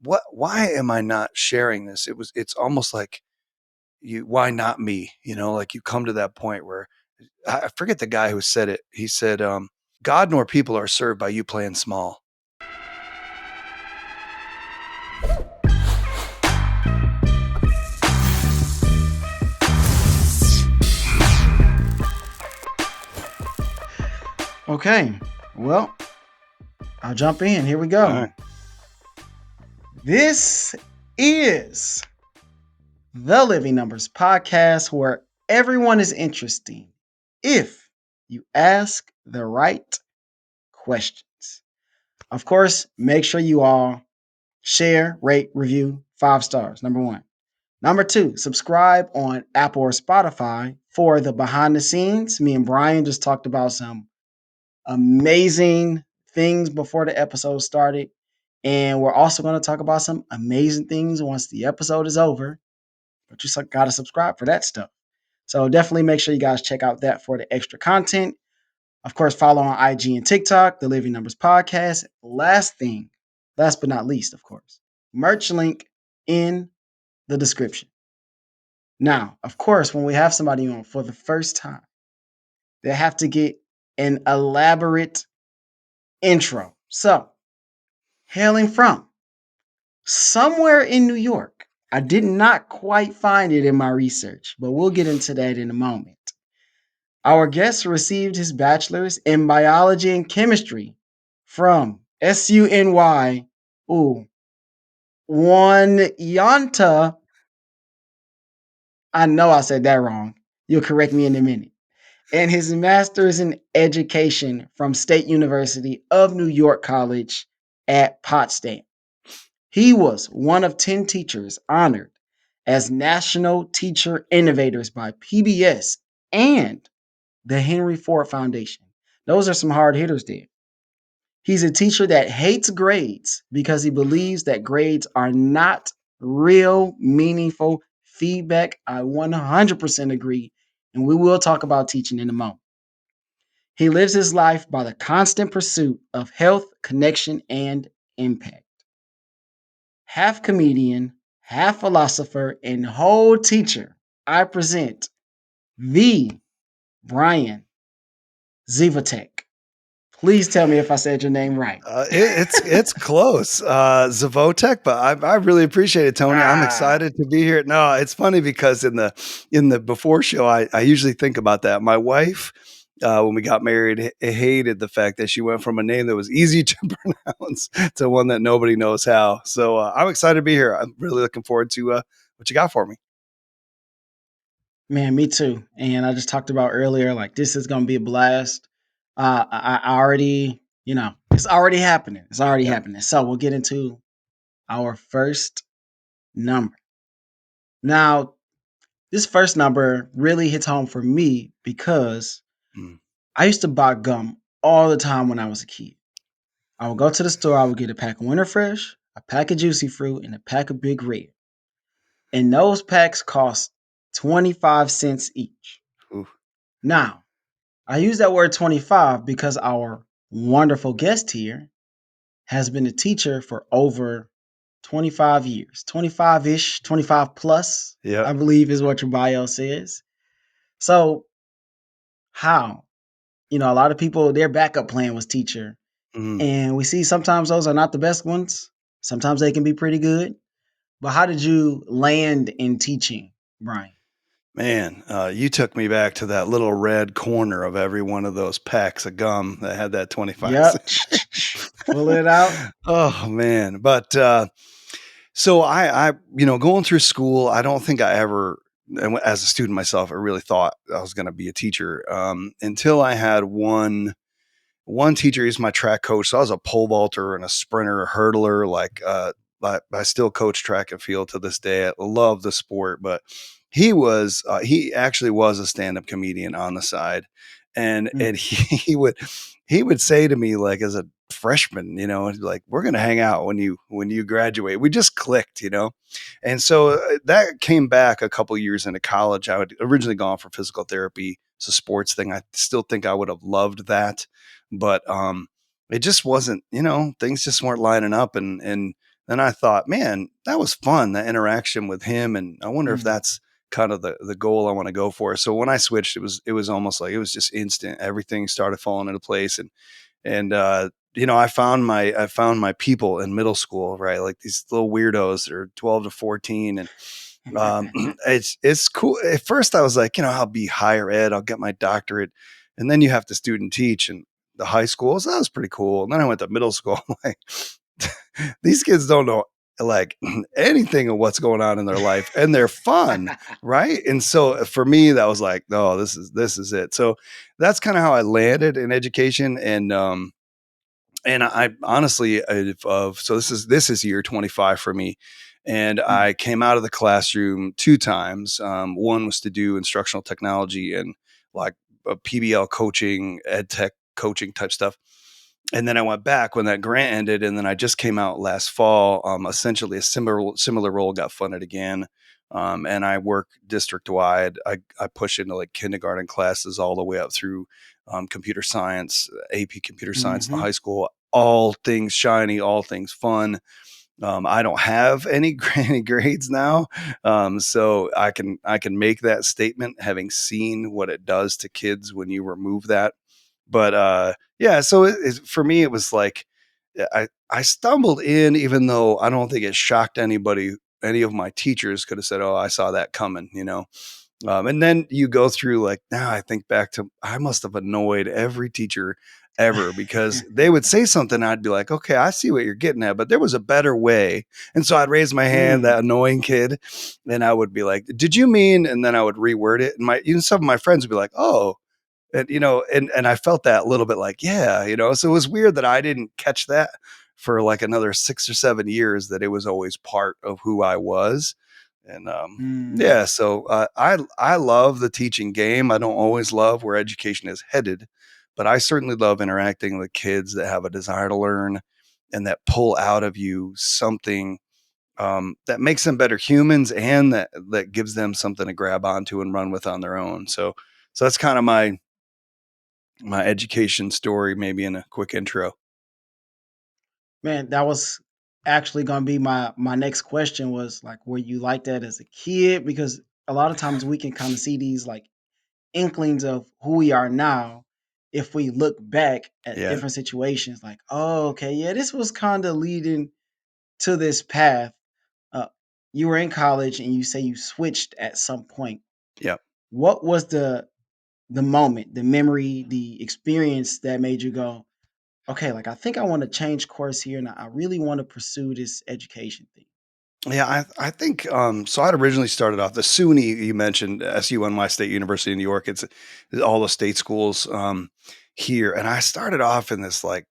why am I not sharing this? It's almost like why not me? Like you come to that point where I forget the guy who said it. He said, God nor people are served by you playing small. Okay, well, I'll jump in. Here we go. All right. This is the Living Numbers podcast where everyone is interesting if you ask the right questions. Of course, make sure you all share, rate, review 5 stars. Number 1. Number 2, subscribe on Apple or Spotify for the behind the scenes. Me and Brian just talked about some amazing things before the episode started. And we're also going to talk about some amazing things once the episode is over. But you got to subscribe for that stuff. So definitely make sure you guys check out that for the extra content. Of course, follow on IG and TikTok, the Living Numbers Podcast. Last but not least, of course, merch link in the description. Now, of course, when we have somebody on for the first time, they have to get an elaborate intro. So, hailing from somewhere in New York. I did not quite find it in my research, but we'll get into that in a moment. Our guest received his bachelor's in biology and chemistry from SUNY, Yanta. I know I said that wrong. You'll correct me in a minute. And his master's in education from State University of New York College at Potsdam. He was one of 10 teachers honored as National Teacher Innovators by PBS and the Henry Ford Foundation. Those are some hard hitters there. He's a teacher that hates grades because he believes that grades are not real, meaningful feedback. I 100% agree. And we will talk about teaching in a moment. He lives his life by the constant pursuit of health, connection, and impact. Half comedian, half philosopher, and whole teacher, I present the Bryan Zevotek. Please tell me if I said your name right. It's close, Zevotek, but I really appreciate it, Tony. I'm excited to be here. No, it's funny because in the before show, I usually think about that. My wife, when we got married, hated the fact that she went from a name that was easy to pronounce to one that nobody knows how. So I'm excited to be here. I'm really looking forward to what you got for me. Man, me too. And I just talked about earlier, like this is going to be a blast. I already, it's already happening. It's already happening. So we'll get into our first number. Now, this first number really hits home for me because I used to buy gum all the time when I was a kid. I would go to the store, I would get a pack of Winter Fresh, a pack of Juicy Fruit, and a pack of Big Red. And those packs cost 25 cents each. Ooh. Now, I use that word 25 because our wonderful guest here has been a teacher for over 25 years. 25-ish, 25 plus, I believe is what your bio says. So, how? A lot of people, their backup plan was teacher. And we see sometimes those are not the best ones. Sometimes they can be pretty good. But how did you land in teaching, Bryan? Man, you took me back to that little red corner of every one of those packs of gum that had that 25 Yep. Pull it out. Oh, man. But so I, going through school, I don't think I ever, as a student myself, I really thought I was going to be a teacher until I had one teacher. He's my track coach. So I was a pole vaulter and a sprinter, a hurdler. I still coach track and field to this day. I love the sport, but he actually was a stand-up comedian on the side. And he would say to me, like, as a freshman, like, we're going to hang out when you graduate. We just clicked, And so that came back a couple years into college. I had originally gone for physical therapy. It's a sports thing. I still think I would have loved that, but it just wasn't, things just weren't lining up. And And I thought, man, that was fun, that interaction with him. And I wonder if Mm. that's kind of the goal I want to go for. So when I switched, it was almost like it was just instant. Everything started falling into place. And I found my people in middle school, right? Like these little weirdos that are 12 to 14. And it's cool. At first I was like, I'll be higher ed, I'll get my doctorate. And then you have to student teach and the high schools. That was pretty cool. And then I went to middle school. Like these kids don't know like anything of what's going on in their life and they're fun, right? And so for me that was like, no, this is it. So that's kind of how I landed in education. And I honestly, so this is year 25 for me, and Mm. I came out of the classroom two times. One was to do instructional technology and like PBL coaching, ed tech coaching type stuff, and then I went back when that grant ended, and then I just came out last fall. Essentially, a similar role got funded again. And I work district wide. I push into like kindergarten classes all the way up through computer science, AP computer science in the Mhm. high school, all things shiny, all things fun. I don't have any any grades now, so I can make that statement, having seen what it does to kids when you remove that. But yeah, so for me, it was like I stumbled in, even though I don't think it shocked anybody. Any of my teachers could have said, "Oh, I saw that coming." And then you go through like now I think back to I must have annoyed every teacher ever because they would say something. I'd be like, okay, I see what you're getting at, but there was a better way. And so I'd raise my hand, Mm. that annoying kid, and I would be like, did you mean? And then I would reword it. And some of my friends would be like, oh, and I felt that a little bit like, yeah. So it was weird that I didn't catch that for like another 6 or 7 years, that it was always part of who I was. And Mm. yeah, so I love the teaching game. I don't always love where education is headed, but I certainly love interacting with kids that have a desire to learn and that pull out of you something that makes them better humans, and that gives them something to grab onto and run with on their own. So that's kind of my education story, maybe in a quick intro. Man, that was actually gonna be my next question was like, were you like that as a kid? Because a lot of times we can kind of see these like inklings of who we are now if we look back at Yeah, different situations, like, oh, okay, yeah, this was kind of leading to this path. Uh, you were in college and you say you switched at some point. yeah. What was the moment, the memory, the experience that made you go, okay, like I think I want to change course here and I really want to pursue this education thing. Yeah, I think so. I'd originally started off the SUNY you mentioned, SUNY State University in New York. It's all the state schools here, and I started off in this like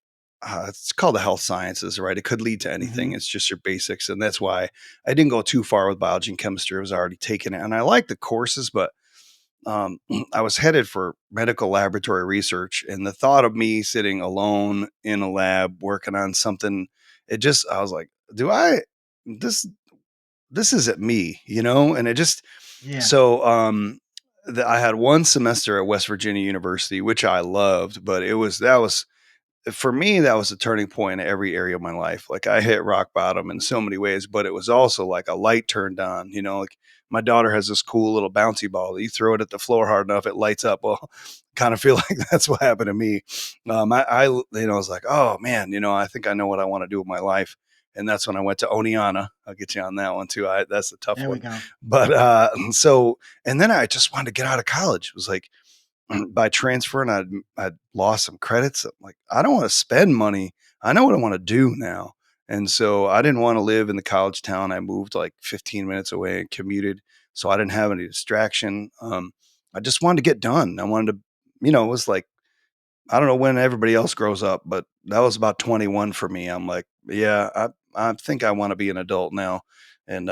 it's called the health sciences, right? It could lead to anything. Hmm. It's just your basics, and that's why I didn't go too far with biology and chemistry. I was already taking it, and I liked the courses, but I was headed for medical laboratory research, and the thought of me sitting alone in a lab working on something, I was like, do I this this isn't me. And it just Yeah. so I had one semester at West Virginia University, which I loved, but that was for me, that was a turning point in every area of my life. Like I hit rock bottom in so many ways, but it was also like a light turned on. Like my daughter has this cool little bouncy ball that you throw it at the floor hard enough, it lights up. Well, kind of feel like that's what happened to me. I was like, oh man, I think I know what I want to do with my life. And that's when I went to Oneana. I'll get you on that one too. That's a tough There we one. go. But and then I just wanted to get out of college. It was like, by transferring, I'd lost some credits. I'm like, I don't want to spend money. I know what I want to do now. And so I didn't want to live in the college town. I moved like 15 minutes away and commuted. So I didn't have any distraction. I just wanted to get done. I wanted to, it was like, I don't know when everybody else grows up, but that was about 21 for me. I'm like, yeah, I think I want to be an adult now. And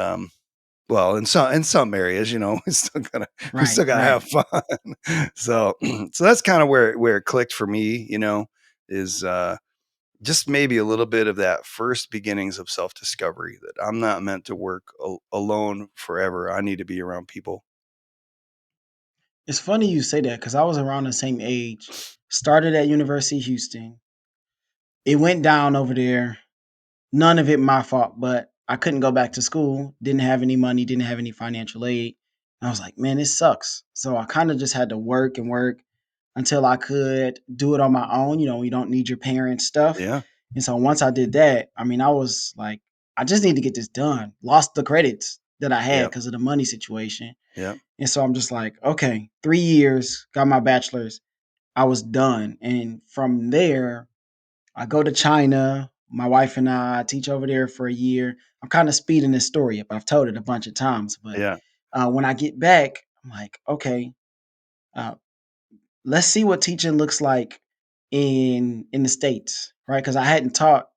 well, in some areas, we Right, still gotta right. have fun. So so that's kind of where it clicked for me, is just maybe a little bit of that first beginnings of self-discovery, that I'm not meant to work alone forever. I need to be around people. It's funny you say that because I was around the same age. Started at University of Houston. It went down over there. None of it my fault, but I couldn't go back to school, didn't have any money, didn't have any financial aid. And I was like, man, this sucks. So I kind of just had to work and work until I could do it on my own. You know, you don't need your parents' stuff. Yeah. And so once I did that, I mean, I was like, I just need to get this done. Lost the credits that I had Yep. because of the money situation. Yep. And so I'm just like, okay, 3 years, got my bachelor's. I was done. And from there, I go to China. My wife and I teach over there for a year. I'm kind of speeding this story up. I've told it a bunch of times, but Yeah. when I get back, I'm like, okay, uh, let's see what teaching looks like in the states, right? Because I hadn't taught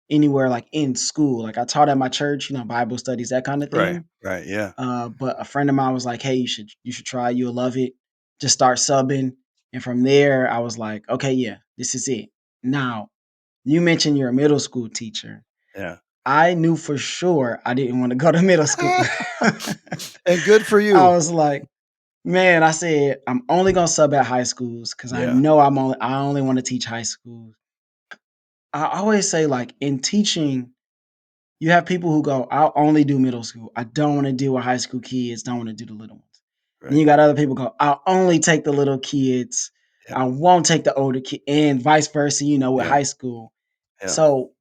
anywhere like in school. Like I taught at my church, you know, Bible studies, that kind of Right. thing. Right. Yeah. But a friend of mine was like, "Hey, you should try. You'll love it. Just start subbing." And from there, I was like, "Okay, yeah, this is it." Now, you mentioned you're a middle school teacher. Yeah. I knew for sure I didn't want to go to middle school. And good for I you. was like, man, I said I'm only gonna sub at high schools because I Yeah. know I only want to teach high schools. I always say like in teaching, you have people who go, I'll only do middle school. I don't want to deal with high school kids, don't want to do the little ones. Then Right. you got other people go, I'll only take the little kids. Yeah. I won't take the older kid and vice versa, you know, with Yeah. high school. Yeah. So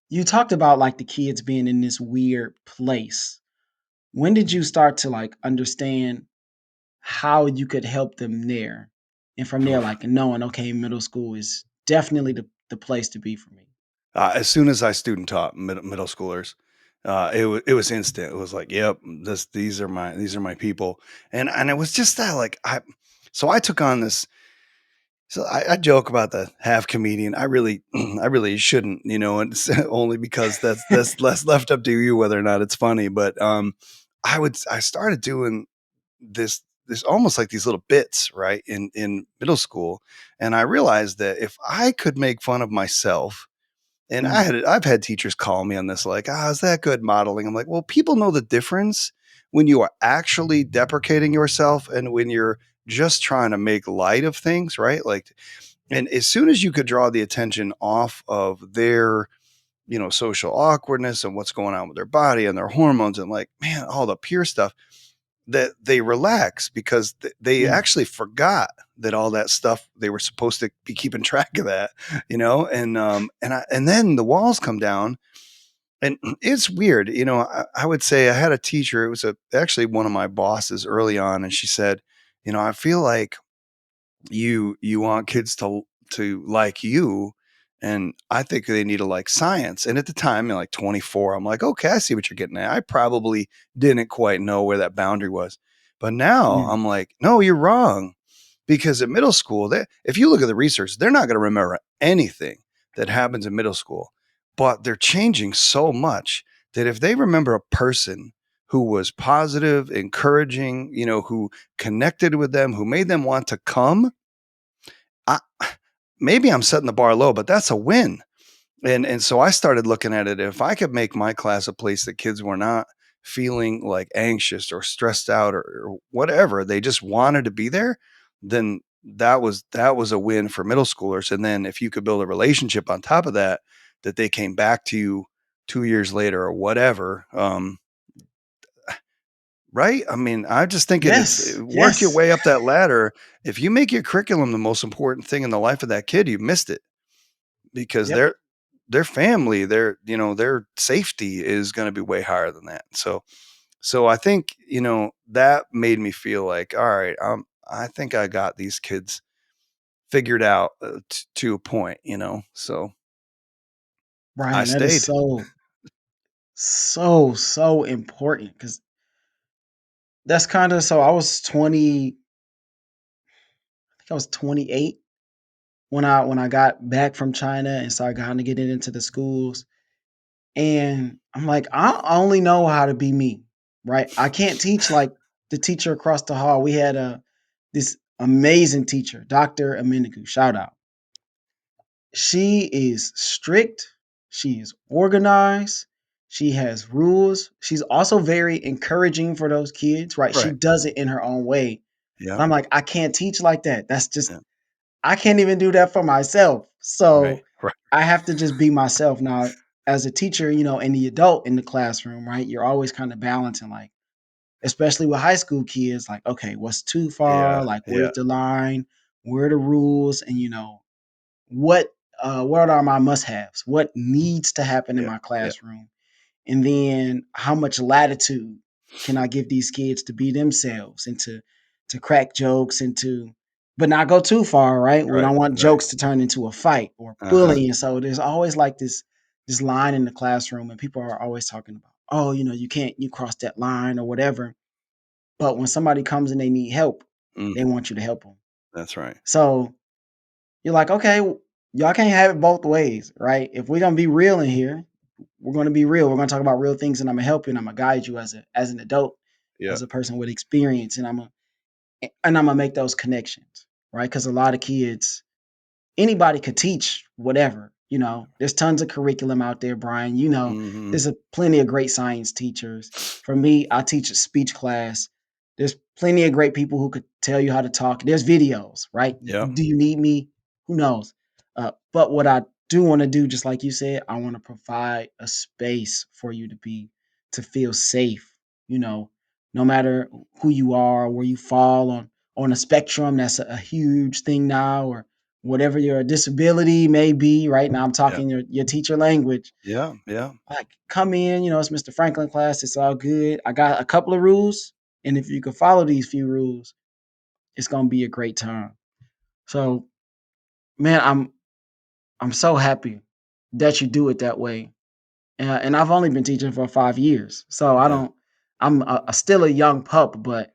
you talked about like the kids being in this weird place. When did you start to like understand how you could help them there? And from there, Oof. like knowing, okay, middle school is definitely the place to be for me. As soon as I student taught middle schoolers, it was instant. It was like, yep, these are my people, and it was just that like I took on this. So I joke about the half comedian. I really I really shouldn't, and it's only because that's less left up to you whether or not it's funny. But I started doing this almost like these little bits right in middle school, and I realized that if I could make fun of myself and Mm, I've had teachers call me on this like, is that good modeling?" I'm like, "Well, people know the difference when you are actually deprecating yourself and when you're just trying to make light of things, right?" Like, and as soon as you could draw the attention off of their, social awkwardness and what's going on with their body and their hormones and like, man, all the peer stuff, that they relax because they yeah, actually forgot that all that stuff they were supposed to be keeping track of that, and then the walls come down, and it's weird, I would say I had a teacher. It was actually one of my bosses early on, and she said, "I feel like you want kids to like you, and I think they need to like science." And at the time, like 24, I'm like, okay, I see what you're getting at. I probably didn't quite know where that boundary was, but now yeah, I'm like, no, you're wrong, because at middle school, if you look at the research, they're not going to remember anything that happens in middle school, but they're changing so much that if they remember a person who was positive, encouraging, who connected with them, who made them want to come, I, maybe I'm setting the bar low, but that's a win. And so I started looking at it. If I could make my class a place that kids were not feeling like anxious or stressed out or whatever, they just wanted to be there, then that was a win for middle schoolers. And then if you could build a relationship on top of that, that they came back to you 2 years later or whatever, right? I mean, I just think it's yes, work your yes, way up that ladder. If you make your curriculum the most important thing in the life of that kid, you missed it, because yep. their family, their safety is going to be way higher than that. So I think, that made me feel like, all right, I think I got these kids figured out, to a point, so I Brian, that is stayed. so important because that's kind of so. I was 28 when I got back from China and started kind of getting into the schools. And I'm like, I only know how to be me, right? I can't teach like the teacher across the hall. We had this amazing teacher, Dr. Aminiku, shout out. She is strict, she is organized, she has rules. She's also very encouraging for those kids, right? She Right. does it in her own way. Yeah. But I'm like, I can't teach like that. That's just Yeah. I can't even do that for myself. Right. So Right. I have to just be myself. Now, as a teacher, and the adult in the classroom, right? You're always kind of balancing, like, especially with high school kids, like, okay, what's too far? Yeah, Like, yeah, where's the line? Where are the rules? And what what are my must-haves? What needs to happen in yeah, my yeah, classroom? And then how much latitude can I give these kids to be themselves and to crack jokes and to but not go too far, right? We right, don't want right. jokes to turn into a fight or Uh-huh. bullying. So there's always like this line in the classroom, and people are always talking about, oh, you cross that line or whatever. But when somebody comes and they need help, they Mhm. want you to help them. That's right. So you're like, okay, y'all can't have it both ways, right? If we're gonna be real in here, we're gonna be real. We're gonna talk about real things, and I'm gonna help you, and I'm gonna guide you as an adult, Yeah. as a person with experience, and I'm gonna make those connections, right? Because a lot of kids, anybody could teach whatever. There's tons of curriculum out there, Brian. Mhm. There's plenty of great science teachers. For me, I teach a speech class. There's plenty of great people who could tell you how to talk. There's videos, right? Yeah, Do you need me? Who knows? But what I do want to do, just like you said, I want to provide a space for you to feel safe. You know, no matter who you are, where you fall on a spectrum, that's a huge thing now, or whatever your disability may be. Right now, I'm yeah, talking your teacher language. yeah, yeah, Like, come in, it's Mr. Franklin class. It's all good. I got a couple of rules, and if you can follow these few rules, it's gonna be a great time. So, man, I'm so happy that you do it that way. And I've only been teaching for 5 years, so I yeah. don't. Still a young pup, but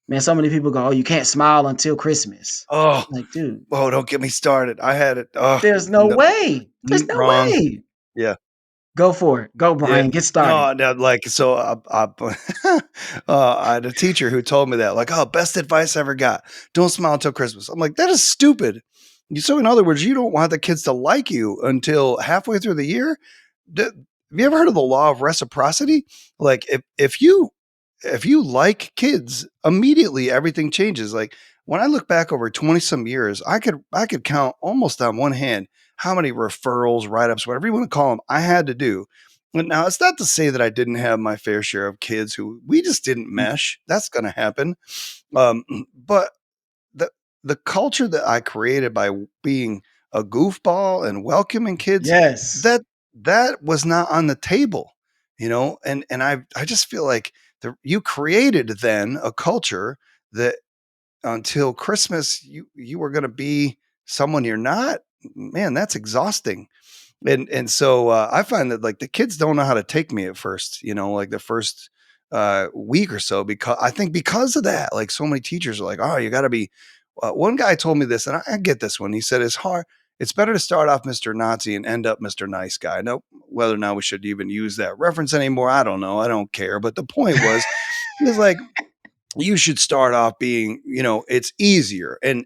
man, so many people go, "Oh, you can't smile until Christmas." Oh, Like, dude, oh, don't get me started. I had it. Oh, there's no no, way. There's no wrong. way. Yeah. Go for it. Go, Yeah. Brian. Get started. No, no, like, so, I had a teacher who told me that, like, "Oh, best advice I ever got. Don't smile until Christmas." I'm like, "That is stupid." So in other words, you don't want the kids to like you until halfway through the year? Have you ever heard of the law of reciprocity? Like, if you like kids, immediately everything changes. Like, when I look back over 20 some years, I could count almost on one hand how many referrals, write-ups, whatever you want to call them, I had to do. And now it's not to say that I didn't have my fair share of kids who we just didn't Mm. mesh. That's going to happen. Um, but the the culture that I created by being a goofball and welcoming kids, Yes. that was not on the table, and I just feel like you created then a culture that until Christmas you were going to be someone you're not. Man, that's exhausting. And so I find that like the kids don't know how to take me at first, like the first week or so, because I think because of that, like so many teachers are like, oh, you got to be. One guy told me this, and I get this one. He said it's hard. It's better to start off Mr. Nazi and end up Mr. Nice Guy. Now, whether or not we should even use that reference anymore, I don't know. I don't care. But the point was, he was like, you should start off being, it's easier. And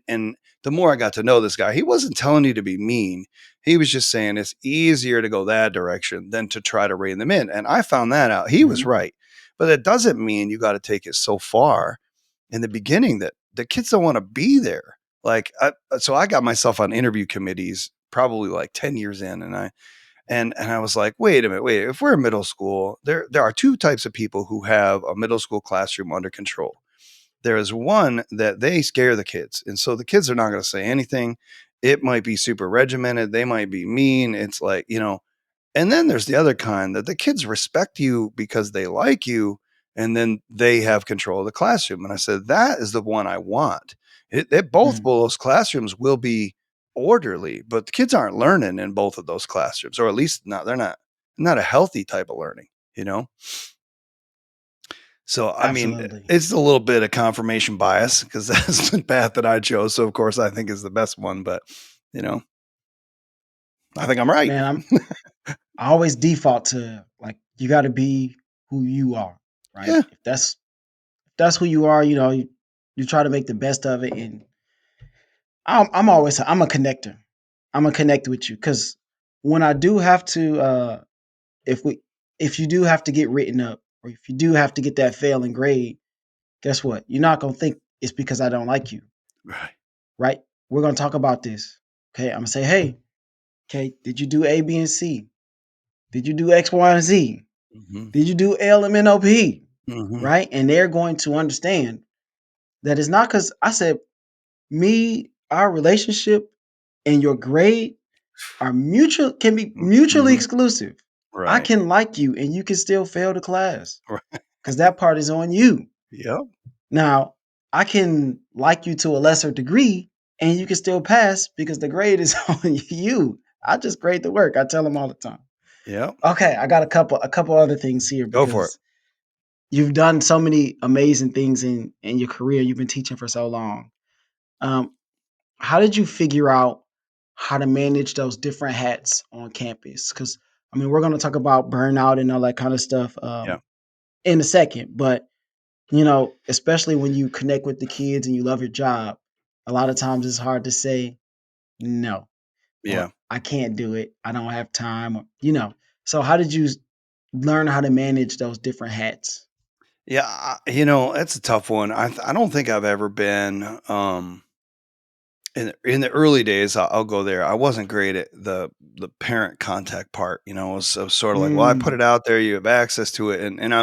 the more I got to know this guy, he wasn't telling you to be mean. He was just saying it's easier to go that direction than to try to rein them in. And I found that out. He was Mhm. right. But that doesn't mean you got to take it so far in the beginning that the kids don't want to be there. Like, so I got myself on interview committees probably like 10 years in, and I was like, wait a minute, wait. If we're in middle school, there are two types of people who have a middle school classroom under control. There is one that they scare the kids, and so the kids are not going to say anything. It might be super regimented. They might be mean. It's like, and then there's the other kind that the kids respect you because they like you, and then they have control of the classroom. And I said, that is the one I want. Both of Mhm. those classrooms will be orderly, but the kids aren't learning in both of those classrooms, or at least not, they're not a healthy type of learning, you know? So, I mean, Absolutely. it's a little bit of confirmation bias because that's the path that I chose. So, of course, I think is the best one, but, you know, I think I'm right. Man, I always default to, like, you got to be who you are, right? Yeah. If that's who you are, you try to make the best of it. And I'm a connector. I'm gonna connect with you because when I do have to, if we if you do have to get written up, or if you do have to get that failing grade, guess what? You're not gonna think it's because I don't like you, Right. right? We're gonna talk about this. Okay, I'm gonna say, hey, okay, did you do A, B, and C? Did you do X, Y, and Z? Mhm. Did you do LMNOP? Mhm. Right? And they're going to understand that it's not because I said, me, our relationship and your grade are mutual, can be mutually Mhm. exclusive. I Right. can like you and you can still fail the class Right. because that part is on you. Yep. Now, I can like you to a lesser degree and you can still pass because the grade is on you. I just grade the work. I tell them all the time. Yep. Okay, I got a couple other things here Go for it. because you've done so many amazing things in your career. You've been teaching for so long. Um, how did you figure out how to manage those different hats on campus? Because I mean, we're going to talk about burnout and all that kind of stuff Yeah. in a second, but especially when you connect with the kids and you love your job, a lot of times it's hard to say no or Yeah. I can't do it. I don't have time or. So how did you learn how to manage those different hats? Yeah, it's a tough one. I don't think I've ever been, in the early days, I'll go there. I wasn't great at the parent contact part, so sort of like, well, I put Mm, it out there, you have access to it, and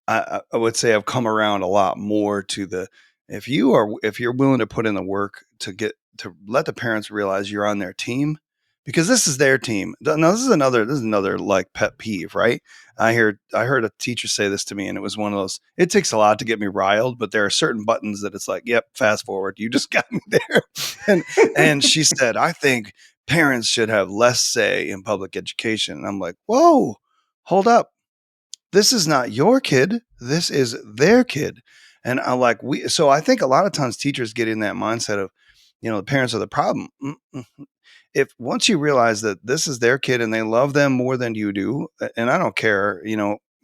I would say I've come around a lot more to the if you're willing to put in the work to get to let the parents realize you're on their team because this is their team. No, this is another like pet peeve, right? I heard a teacher say this to me, and it was one of those. It takes a lot to get me riled, but there are certain buttons that it's like, yep, fast forward. You just got me there. and and she said, I think parents should have less say in public education. And I'm like, whoa, hold up. This is not your kid. This is their kid. And I like we so I think a lot of times teachers get in that mindset of, the parents are the problem. If once you realize that this is their kid and they love them more than you do, and I don't care,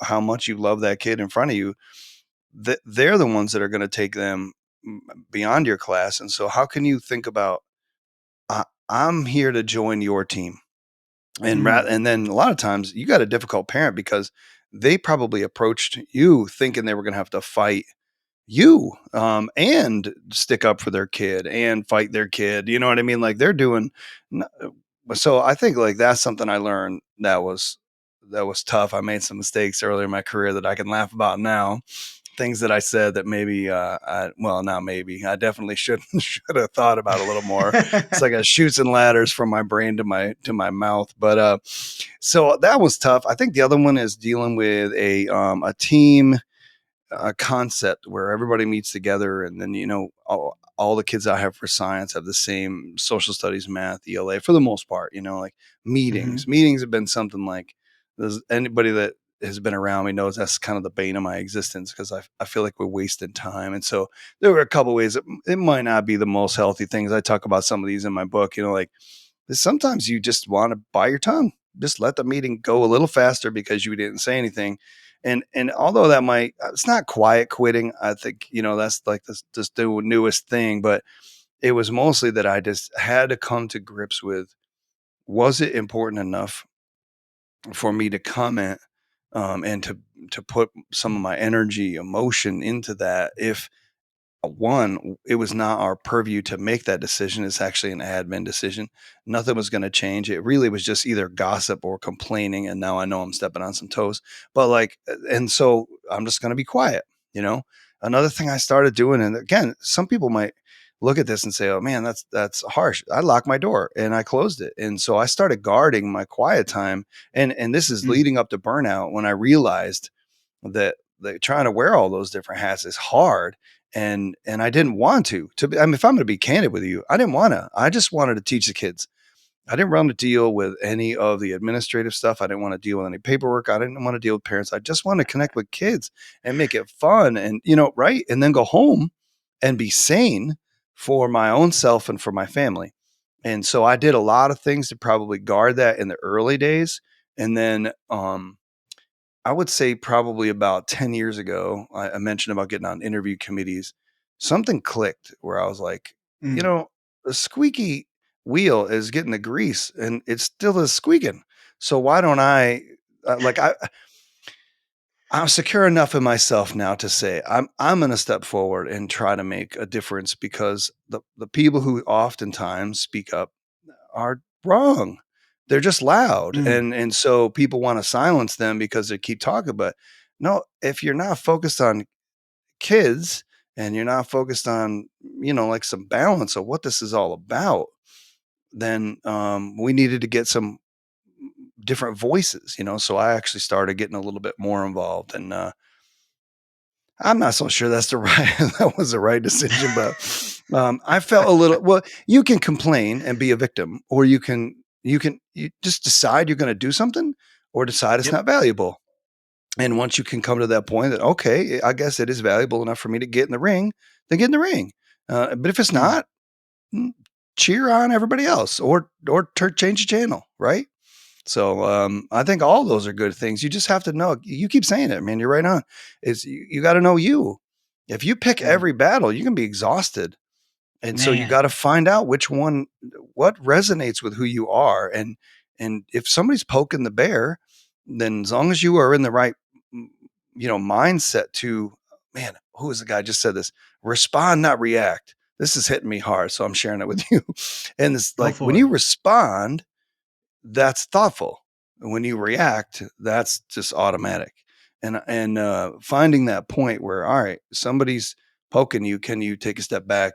how much you love that kid in front of you, that they're the ones that are going to take them beyond your class. And so how can you think about I'm here to join your team. mm, And then a lot of times you got a difficult parent because they probably approached you thinking they were going to have to fight you and stick up for their kid and fight their kid. You know what I mean? Like they're doing. So I think like that's something I learned that was tough. I made some mistakes earlier in my career that I can laugh about now, things that I said that maybe, well, not maybe, I definitely should should have thought about a little more. It's like a shoots and ladders from my brain to my mouth. But so that was tough. I think the other one is dealing with a team concept where everybody meets together, and then all the kids I have for science have the same social studies, math, ELA for the most part. Like mhm. meetings have been something like anybody that has been around me knows that's kind of the bane of my existence because I feel like we're wasting time. And so there were a couple ways that it might not be the most healthy things. I talk about some of these in my book, like sometimes you just want to bite your tongue. Just let the meeting go a little faster because you didn't say anything. And although that might it's not quiet quitting. I think, that's like the newest thing, but it was mostly that I just had to come to grips with, was it important enough for me to comment and to put some of my energy, emotion into that if one, it was not our purview to make that decision. It's actually an admin decision. Nothing was going to change. It really was just either gossip or complaining. And now I know I'm stepping on some toes. But and so I'm just going to be quiet. You know, Another thing I started doing, and again, some people might look at this and say, "Oh man, that's harsh." I locked my door and I closed it, and so I started guarding my quiet time. And this is Mm. leading up to burnout when I realized that trying to wear all those different hats is hard and I didn't want to be, I mean, if I'm going to be candid with you, I didn't want to. I just wanted to teach the kids. I didn't want to deal with any of the administrative stuff. I didn't want to deal with any paperwork. I didn't want to deal with parents. I just wanted to connect with kids and make it fun and right, and then go home and be sane for my own self and for my family. And so I did a lot of things to probably guard that in the early days. And then I would say probably about 10 years ago, I mentioned about getting on interview committees. Something clicked where I was like, you Mm. know, the squeaky wheel is getting the grease and it still is squeaking. So why don't I'm secure enough in myself now to say I'm going to step forward and try to make a difference because the people who oftentimes speak up are wrong. they're just loud, Mm, and so people wanna silence them because they keep talking, but no, if you're not focused on kids and you're not focused on, like, some balance of what this is all about, then, we needed to get some different voices, so I actually started getting a little bit more involved, and, I'm not so sure that's the right that was the right decision, but, I felt a little well, you can complain and be a victim, or you just decide you're gonna do something or decide it's yep. not valuable, and once you can come to that point that, "Okay, I guess it is valuable enough for me to get in the ring," then get in the ring, but if it's Mm, not, mm, cheer on everybody else or change the channel, right? So, I think all those are good things. You just have to know. You keep saying it, man. You're right on. Is you got to know you. If you pick right. every battle, you can be exhausted, and so you Man, got to find out what resonates with who you are, and if somebody's poking the bear, then as long as you are in the right, mm, mindset to, man, who is the guy just said this? Respond, not react. This is hitting me hard, so I'm sharing it with you. And it's go like when for you it. respond, that's thoughtful. And when you react, that's just automatic. And finding that point where, all right, somebody's poking you, can you take a step back?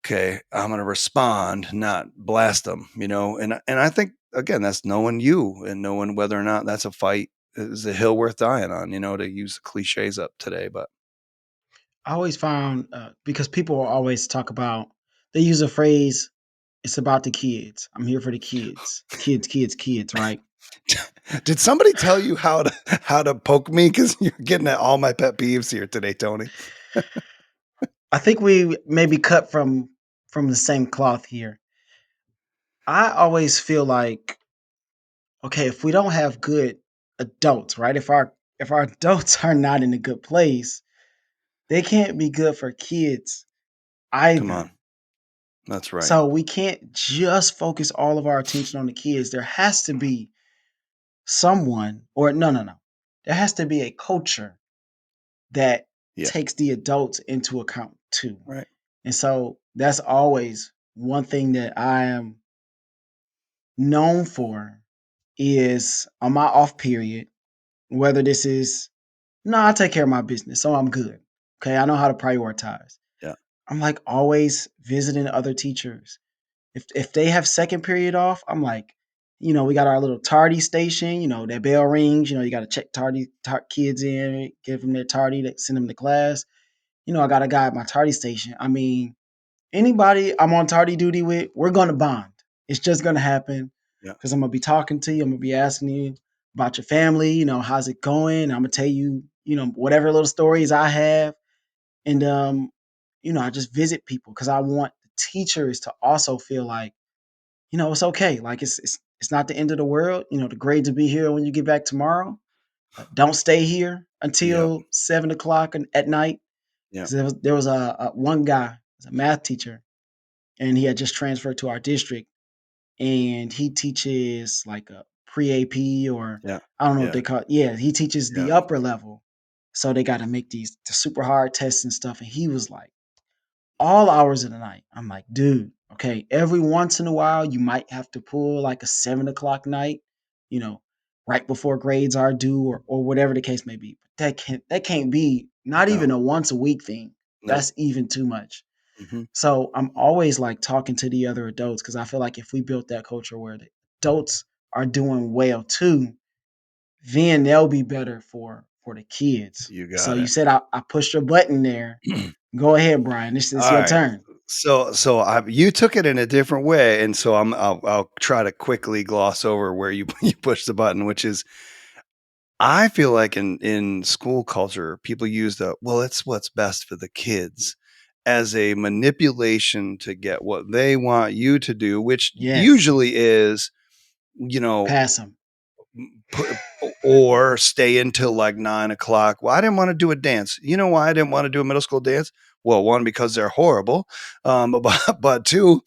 Okay, I'm going to respond, not blast them. And I think again, that's knowing you and knowing whether or not that's a fight is a hill worth dying on. To use the cliches up today, but I always found because people will always talk about they use a phrase, it's about the kids. I'm here for the kids. Kids, kids, kids, right? did somebody tell you how to poke me? Because you're getting at all my pet peeves here today, Tony. I think we maybe cut from the same cloth here. I always feel like, okay, if we don't have good adults, right? If our adults are not in a good place, they can't be good for kids Come on, either. that's right. So we can't just focus all of our attention on the kids. There has to be someone, or no, no, no. There has to be a culture that Yeah, takes the adults into account too. right. And so that's always one thing that I am known for is on my off period, whether this is no, I take care of my business, so I'm good. Okay. I know how to prioritize. Yeah, I'm like always visiting other teachers. If they have second period off, I'm like, we got our little tardy station, that bell rings, you got to check kids in, give them their tardy, send them to class. I got a guy at my tardy station. I mean, anybody I'm on tardy duty with, we're going to bond. It's just going to happen yeah, because I'm going to be talking to you. I'm going to be asking you about your family, how's it going? I'm going to tell you, whatever little stories I have. And, I just visit people because I want the teachers to also feel like, it's okay. Like it's not the end of the world. The grades will be here when you get back tomorrow. Don't stay here yeah, until 7 o'clock at night. yeah, Because there was a one guy, a math teacher, and he had just transferred to our district, and he teaches like a pre AP or yeah, I don't know what yeah, they call it. Yeah, he teaches yeah. the upper level, so they got to make the super hard tests and stuff. And he was like, all hours of the night. I'm like, dude, okay, every once in a while, you might have to pull like a 7 o'clock night, you know, right before grades are due or whatever the case may be. But that can't be not No, even a once a week thing. nope. That's even too much. Mhm. So I'm always like talking to the other adults because I feel like if we built that culture where the adults are doing well too, then they'll be better for the kids. You So got you it. said I pushed your button there. Go ahead, Brian. This is your Alright. turn. So you took it in a different way, and so I'll try to quickly gloss over where you you push the button, which is I feel like in school culture, people use "Well, it's what's best for the kids," as a manipulation to get what they want you to do, which Yes. usually is, you know, Pass them. put or stay until like 9 o'clock. Well, I didn't want to do a dance. You know why I didn't want to do a middle school dance? Well, one, because they're horrible. But two,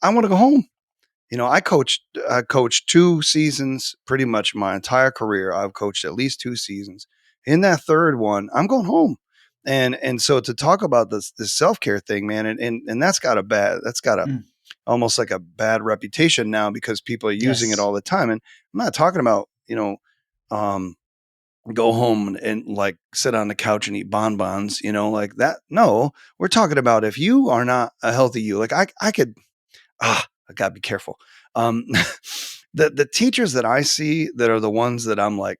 I want to go home. I coached 2 seasons pretty much my entire career. I've coached at least 2 seasons. In that third one, I'm going home. And so to talk about this self care thing, man, and that's got a bad that's got a Mm. almost like a bad reputation now because people are using it Yes. all the time. And I'm not talking about, um, go home and like sit on the couch and eat bonbons, like that. No, we're talking about if you are not a healthy you, like I could, I gotta be careful. Um, the teachers that I see that are the ones that I'm like,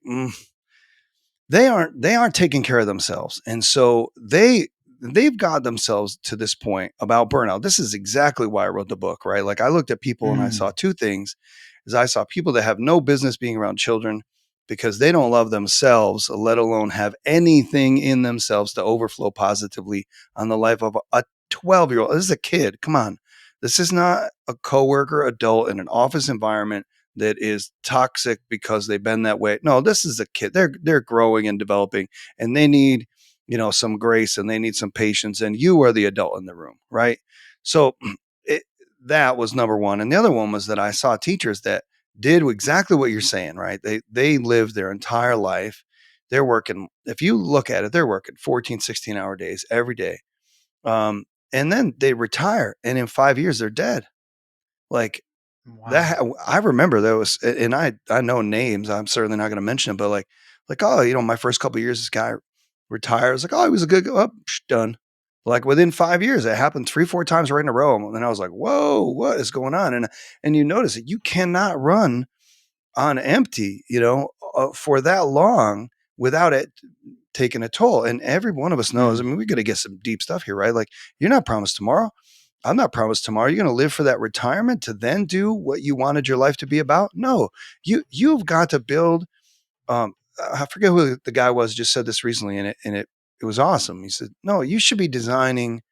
they aren't taking care of themselves, and so they've got themselves to this point about burnout. This is exactly why I wrote the book, right? Like I looked at people and I saw Mm, two things: is I saw people that have no business being around children because they don't love themselves, let alone have anything in themselves to overflow positively on the life of a 12-year-old. This is a kid. Come on. This is not a coworker adult in an office environment that is toxic because they've been that way. No, this is a kid. They're growing and developing, and they need some grace and they need some patience. And you are the adult in the room, right? So it, that was number one, and the other one was that I saw teachers that did exactly what you're saying, right? They lived their entire life. They're working. If you look at it, they're working 14, 16-hour days every day, and then they retire, and in 5 years they're dead. Like wow. that I remember those, and I know names. I'm certainly not going to mention them, but like oh, my first couple of years, this guy retires. Like oh, he was a good done. Like within 5 years, it happened 3, 4 times right in a row, and I was like, whoa, what is going on? And you notice that you cannot run on empty, for that long without it taking a toll. And every one of us knows. I Mm, mean, we're going to get some deep stuff here, right? Like you're not promised tomorrow. I'm not promised tomorrow. You're going to live for that retirement to then do what you wanted your life to be about. No, you've got to build. I forget who the guy was. Just said this recently, and it was awesome. He said, "No, you should be designing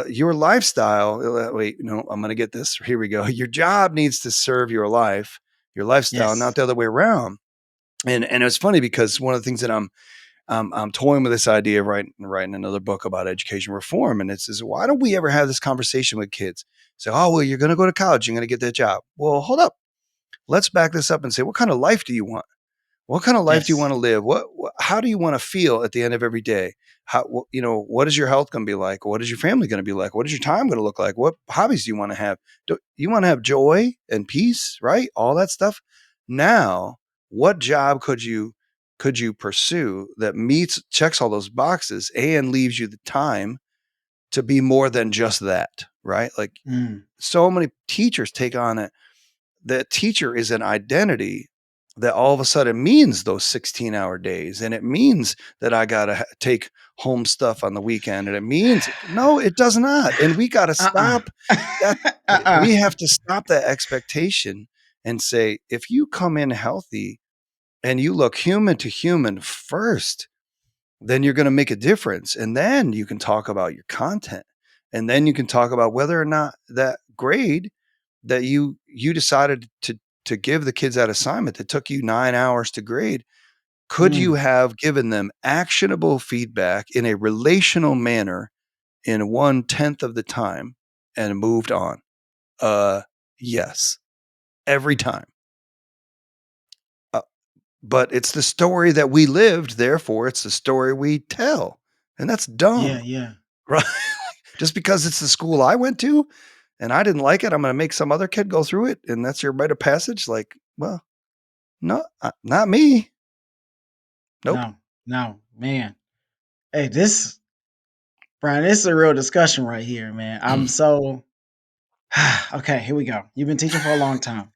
your lifestyle." Wait, no, I'm going to get this. Here we go. Your job needs to serve your life, your lifestyle, yes. not the other way around. And it's funny because one of the things that I'm toying with this idea of writing another book about education reform. And it says, why don't we ever have this conversation with kids? Say, oh, well, you're going to go to college, you're going to get that job. Well, hold up. Let's back this up and say, what kind of life do you want? What kind of life do you Yes. want to live? How do you want to feel at the end of every day? What is your health going to be like? What is your family going to be like? What is your time going to look like? What hobbies do you want to have? Do you want to have joy and peace, right? All that stuff. Now, what job could you pursue that checks all those boxes and leaves you the time to be more than just that, right? Like Mm, so many teachers take on it. The teacher is an identity that all of a sudden means those 16-hour days, and it means that I got to take home stuff on the weekend, and it means no, it does not. And we got to uh-uh. stop that. Uh-uh. We have to stop that expectation and say, if you come in healthy and you look human to human first, then you're going to make a difference. And then you can talk about your content. And then you can talk about whether or not that grade that you decided to give the kids that assignment that took you 9 hours to grade, could you Mm, have given them actionable feedback in a relational manner in 1/10 of the time and moved on? Uh, yes, every time. Uh, but it's the story that we lived, therefore it's the story we tell. And that's yeah, dumb, yeah. right? Just because it's the school I went to and I didn't like it, I'm gonna make some other kid go through it, and that's your rite of passage? Like, well, no, not me. Nope. No, no, man. Hey, Brian, this is a real discussion right here, man. I'm so okay. Here we go. You've been teaching for a long time.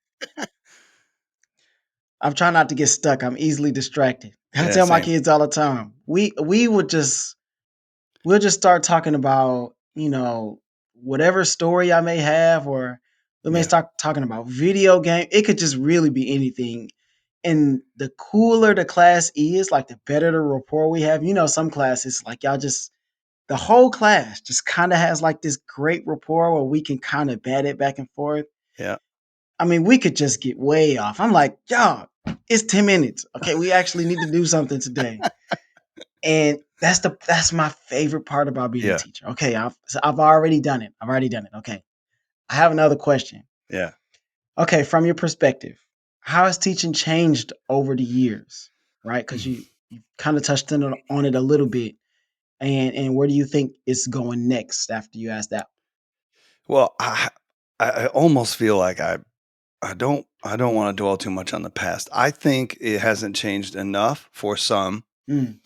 I'm trying not to get stuck. I'm easily distracted. I Yeah, tell my same. kids all the time. We'll just start talking about whatever story I may have, or we may Yeah, start talking about video game. It could just really be anything. And the cooler the class is, like the better the rapport we have. Some classes like y'all just the whole class just kind of has like this great rapport where we can kind of bat it back and forth. yeah, I mean, we could just get way off. I'm like, y'all, it's 10 minutes. Okay, we actually need to do something today. And that's my favorite part about being a yeah, teacher. Okay, I've already done it. I've already done it. Okay. I have another question. yeah. Okay, from your perspective, how has teaching changed over the years? Right? Because you kind of touched on it a little bit. And where do you think it's going next after you ask that? Well, I almost feel like I don't wanna dwell too much on the past. I think it hasn't changed enough for some. Mm,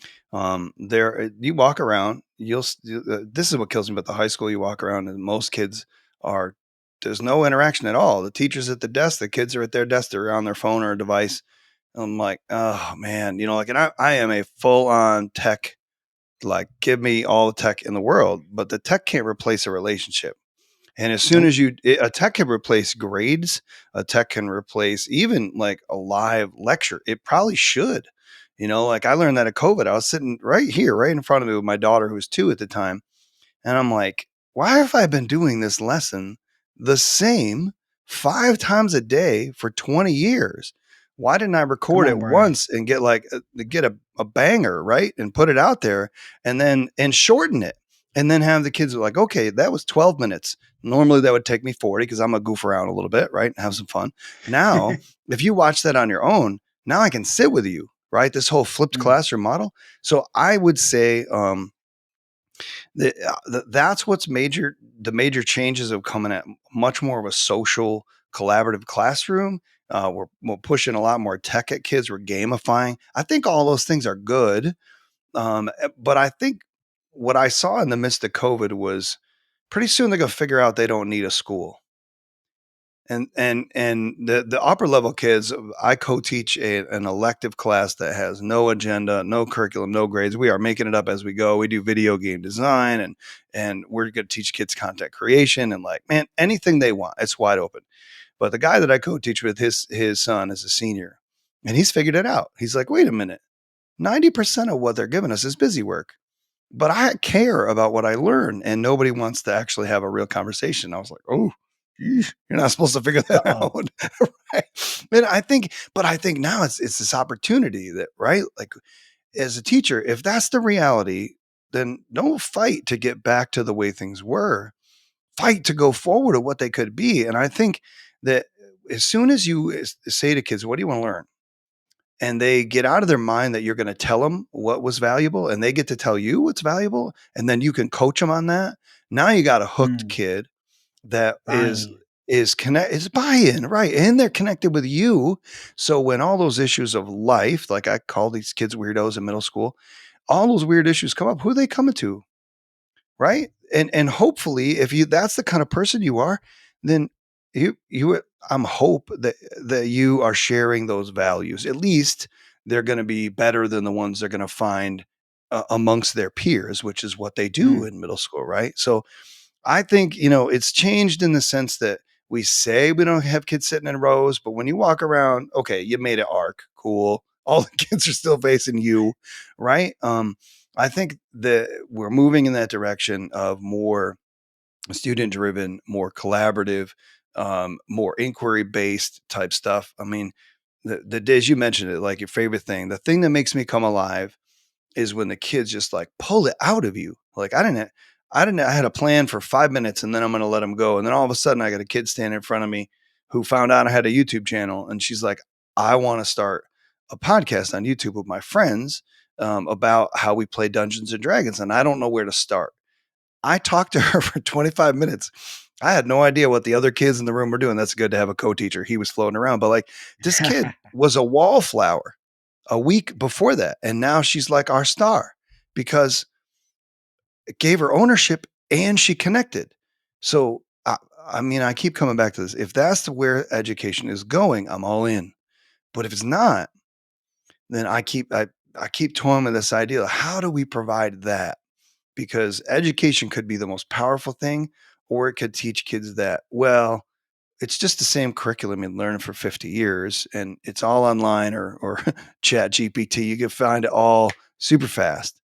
You walk around, this is what kills me about the high school. You walk around and most kids are there's no interaction at all. The teacher's at the desk, the kids are at their desk, they're on their phone or a device. I'm like, "Oh, man," like, and I am a full on tech, like, give me all the tech in the world, but the tech can't replace a relationship. And as soon nope. as a tech can replace grades, a tech can replace even like a live lecture. It probably should. Like I learned that at COVID. I was sitting right here, right in front of me with my daughter who was 2 at the time. And I'm like, why have I been doing this lesson the same 5 times a day for 20 years? Why didn't I Come record on, it Brian. once and get a banger, right? And put it out there and shorten it. And then have the kids like, okay, that was 12 minutes. Normally that would take me 40 because I'm gonna goof around a little bit, right? And have some fun. Now, if you watch that on your own, now I can sit with you, right? This whole flipped Mm, classroom model. So I would say that's what's major. The major changes of coming at much more of a social, collaborative classroom. We're pushing a lot more tech at kids. We're gamifying. I think all those things are good. But I think what I saw in the midst of COVID was pretty soon they're going to figure out they don't need a school. And the upper level kids, I co-teach an elective class that has no agenda, no curriculum, no grades. We are making it up as we go. We do video game design and we're going to teach kids content creation and like, man, anything they want. It's wide open. But the guy that I co-teach with, his son is a senior, and he's figured it out. He's like, wait a minute, 90% of what they're giving us is busy work, but I care about what I learn, and nobody wants to actually have a real conversation. I was like, oh, you're not supposed to figure that uh-oh. out. Right. But I think now it's this opportunity that, right? Like as a teacher, if that's the reality, then don't fight to get back to the way things were. Fight to go forward to what they could be. And I think that as soon as you say to kids, what do you want to learn? And they get out of their mind that you're going to tell them what was valuable and they get to tell you what's valuable and then you can coach them on that. Now you got a hooked Mm, kid that Brian. is buy-in, right? And they're connected with you. So when all those issues of life, like I call these kids weirdos in middle school, all those weird issues come up, who are they coming to? Right? And hopefully if you that's the kind of person you are, then you I'm hope that you are sharing those values. At least they're going to be better than the ones they're going to find amongst their peers, which is what they do Mm, in middle school, right? So I think, it's changed in the sense that we say we don't have kids sitting in rows, but when you walk around, okay, you made an arc, cool. All the kids are still facing you, right? I think that we're moving in that direction of more student driven, more collaborative, more inquiry based type stuff. I mean, the days you mentioned it, like your favorite thing, the thing that makes me come alive is when the kids just like pull it out of you. Like I had a plan for 5 minutes and then I'm going to let them go. And then all of a sudden I got a kid standing in front of me who found out I had a YouTube channel. And she's like, I want to start a podcast on YouTube with my friends about how we play Dungeons and Dragons. And I don't know where to start. I talked to her for 25 minutes. I had no idea what the other kids in the room were doing. That's good to have a co-teacher. He was floating around, but like this kid was a wallflower a week before that. And now she's like our star because it gave her ownership and she connected. So, I mean, I keep coming back to this. If that's where education is going, I'm all in. But if it's not, then I keep toying with this idea of how do we provide that? Because education could be the most powerful thing, or it could teach kids that, well, it's just the same curriculum you learned for 50 years and it's all online or chat GPT. You can find it all super fast.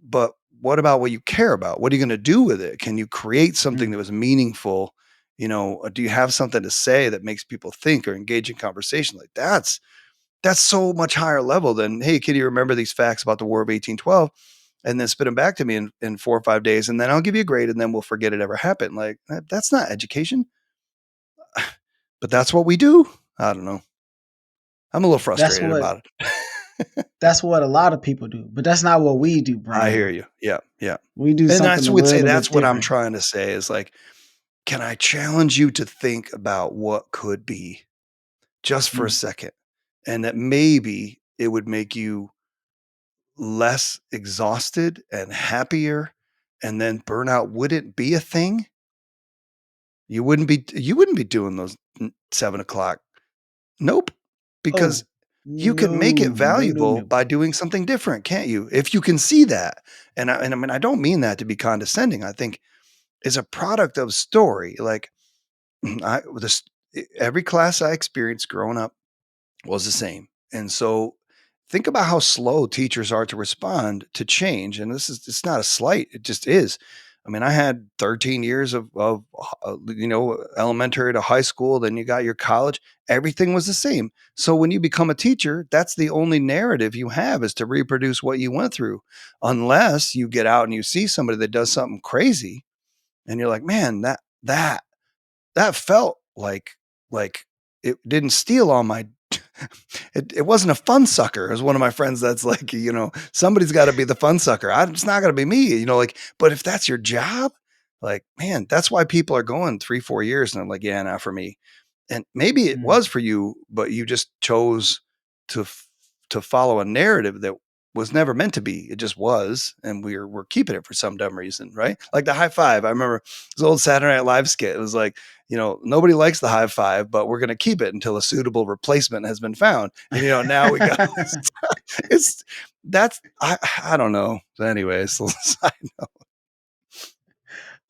But what about what you care about? What are you going to do with it? Can you create something mm, that was meaningful? Do you have something to say that makes people think or engage in conversation? Like that's so much higher level than, hey, can you remember these facts about the War of 1812? And then spit them back to me in 4 or 5 days, and then I'll give you a grade, and then we'll forget it ever happened. Like that's not education, but that's what we do. I don't know. I'm a little that's frustrated what about it. That's what a lot of people do, but that's not what we do, I hear Brian. you. Yeah, yeah. We do And something I a would say little that's bit what I'm different. trying to say is like, can I challenge you to think about what could be just for a Mm, second? And that maybe it would make you less exhausted and happier, and then burnout wouldn't be a thing. You wouldn't be doing those 7 o'clock. Nope. Because oh, you could no, make it no, no, valuable no. by doing something different, can't you? If you can see that. And I mean, I don't mean that to be condescending. I think it's a product of story. Like I this every class I experienced growing up was the same. And so think about how slow teachers are to respond to change. And it's not a slight, it just is. I mean, I had 13 years of elementary to high school, then you got your college, everything was the same. So when you become a teacher, that's the only narrative you have is to reproduce what you went through, unless you get out and you see somebody that does something crazy and you're like, man, that felt like it didn't steal all my it wasn't a fun sucker. As one of my friends that's like, somebody's got to be the fun sucker. It's not going to be me, like, but if that's your job, like, man, that's why people are going 3, 4 years and I'm like, yeah, not for me. And maybe it Mm, was for you, but you just chose to to follow a narrative that was never meant to be. It just was, and we're keeping it for some dumb reason, right? Like the high five. I remember this old Saturday Night Live skit. It was like, nobody likes the high five, but we're going to keep it until a suitable replacement has been found. And now we got it's that's I don't know. Anyways,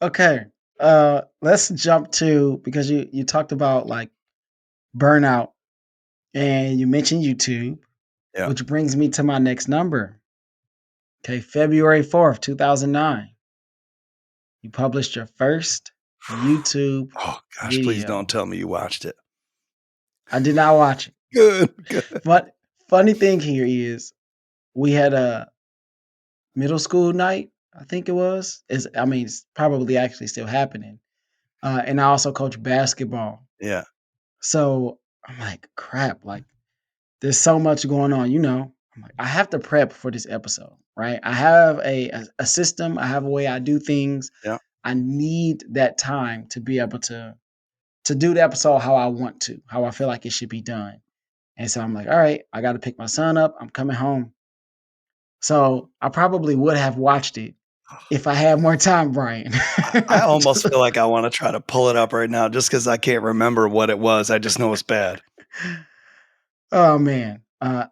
okay. Let's jump to because you talked about like burnout and you mentioned YouTube, yeah. which brings me to my next number. Okay, February 4th, 2009. You published your first YouTube Oh gosh, please don't video. tell me you watched it. I did not watch it. Good, good. But funny thing here is we had a middle school night, I think it was. I mean, it's probably actually still happening. And I also coach basketball. Yeah, So I'm like, crap, like there's so much going on, I'm like, I have to prep for this episode, right? I have a system, I have a way I do things. yeah. I need that time to be able to do the episode how I want to, how I feel like it should be done. And so I'm like, all right, I got to pick my son up. I'm coming home. So I probably would have watched it if I had more time, Brian. I almost feel like I wanna try to pull it up right now just because I can't remember what it was, I just know it's bad. Oh man, I'm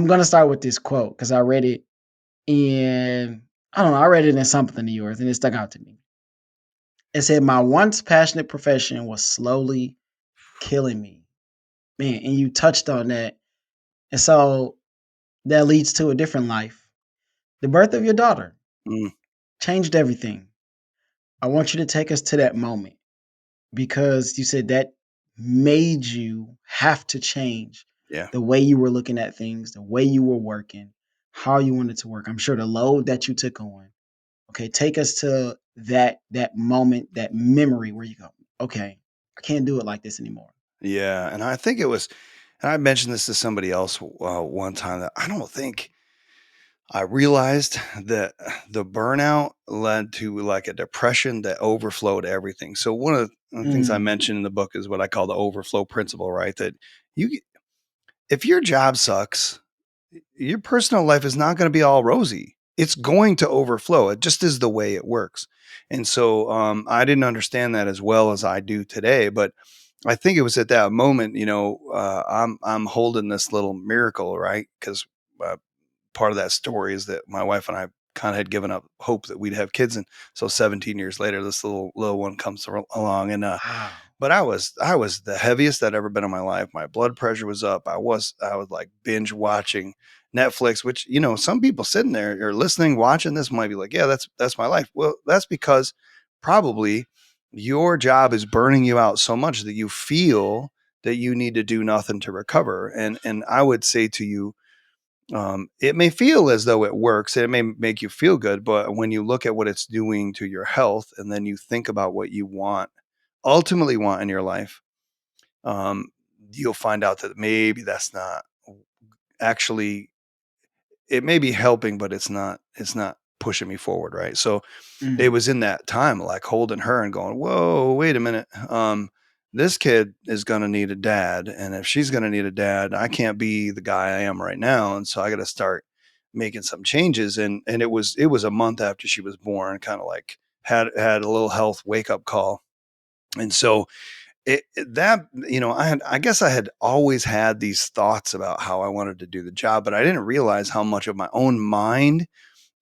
gonna start with this quote because I read it in I don't know I read it in something of yours and it stuck out to me. It said, "My once passionate profession was slowly killing me." Man, and you touched on that, and so that leads to a different life. The birth of your daughter Mm, changed everything. I want you to take us to that moment because you said that made you have to change yeah. the way you were looking at things, the way you were working, how you wanted to work. I'm sure the load that you took on. Okay, take us to that moment, that memory where you go, okay, I can't do it like this anymore. Yeah, and I think it was and I mentioned this to somebody else, one time that I don't think I realized that the burnout led to, like, a depression that overflowed everything. So one of the things I Mm, mentioned in the book is what I call the overflow principle, right? That you if your job sucks, your personal life is not gonna be all rosy. It's going to overflow. It just is the way it works. And so, I didn't understand that as well as I do today, but I think it was at that moment, I'm holding this little miracle, right? 'Cause, uh, part of that story is that my wife and I kind of had given up hope that we'd have kids, and so 17 years later, this little one comes along, and wow. but I was the heaviest I'd ever been in my life. My blood pressure was up. I was like binge watching Netflix, which some people sitting there or listening, watching this might be like, yeah, that's my life. Well, that's because probably your job is burning you out so much that you feel that you need to do nothing to recover. And I would say to you, it may feel as though it works and it may make you feel good, but when you look at what it's doing to your health and then you think about what you ultimately want in your life, um, you'll find out that maybe that's not. actually, it may be helping, but it's not pushing me forward, right? So it Mm, was in that time, like holding her and going, "Whoa, wait a minute. This kid is going to need a dad. And if she's going to need a dad, I can't be the guy I am right now. And so I got to start making some changes." And it was a month after she was born, kind of like had a little health wake up call. And so that, I guess I had always had these thoughts about how I wanted to do the job, but I didn't realize how much of my own mind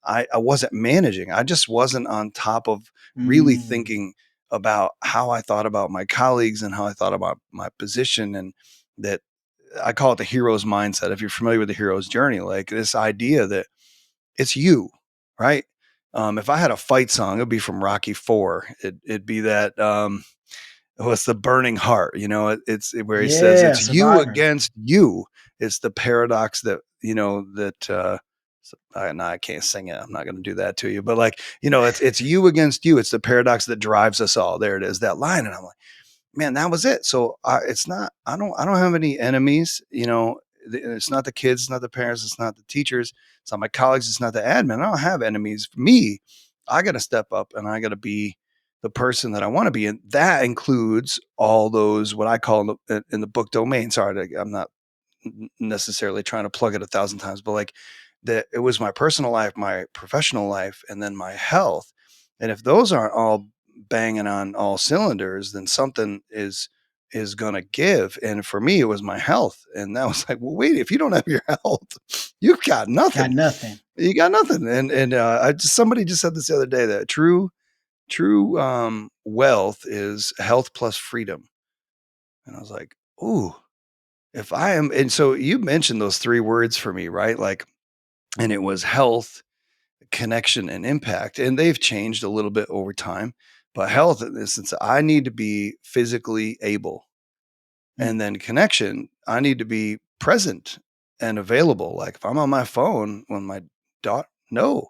I wasn't managing. I just wasn't on top of really mm. thinking about how I thought about my colleagues and how I thought about my position. And that, I call it the hero's mindset. If you're familiar with the hero's journey, like this idea that it's you, right? If I had a fight song, it'd be from Rocky Four. It'd be that, what's the burning heart? It's where he says Yeah, it's you Survivor. against you. It's the paradox that, no, I can't sing it. I'm not going to do that to you. But like, it's you against you. It's the paradox that drives us all. There it is, that line. And I'm like, man, that was it. So it's not. I don't have any enemies. It's not the kids. It's not the parents. It's not the teachers. It's not my colleagues. It's not the admin. I don't have enemies. For me, I got to step up and I got to be the person that I want to be, and that includes all those what I call in the book domain. Sorry, I'm not necessarily trying to plug it 1,000 times, but like that, it was my personal life, my professional life, and then my health. And if those aren't all banging on all cylinders, then something is gonna give. And for me, it was my health, and that was like, well, wait, if you don't have your health, you've got Got nothing. nothing. You got nothing. And somebody just said this the other day that true wealth is health plus freedom. And I was like, ooh, if I am, and so you mentioned those three words for me, right? Like, and it was health, connection, and impact. And they've changed a little bit over time. But health, in this sense, I need to be physically able. Mm. And then connection, I need to be present and available. Like if I'm on my phone when my daughter, no,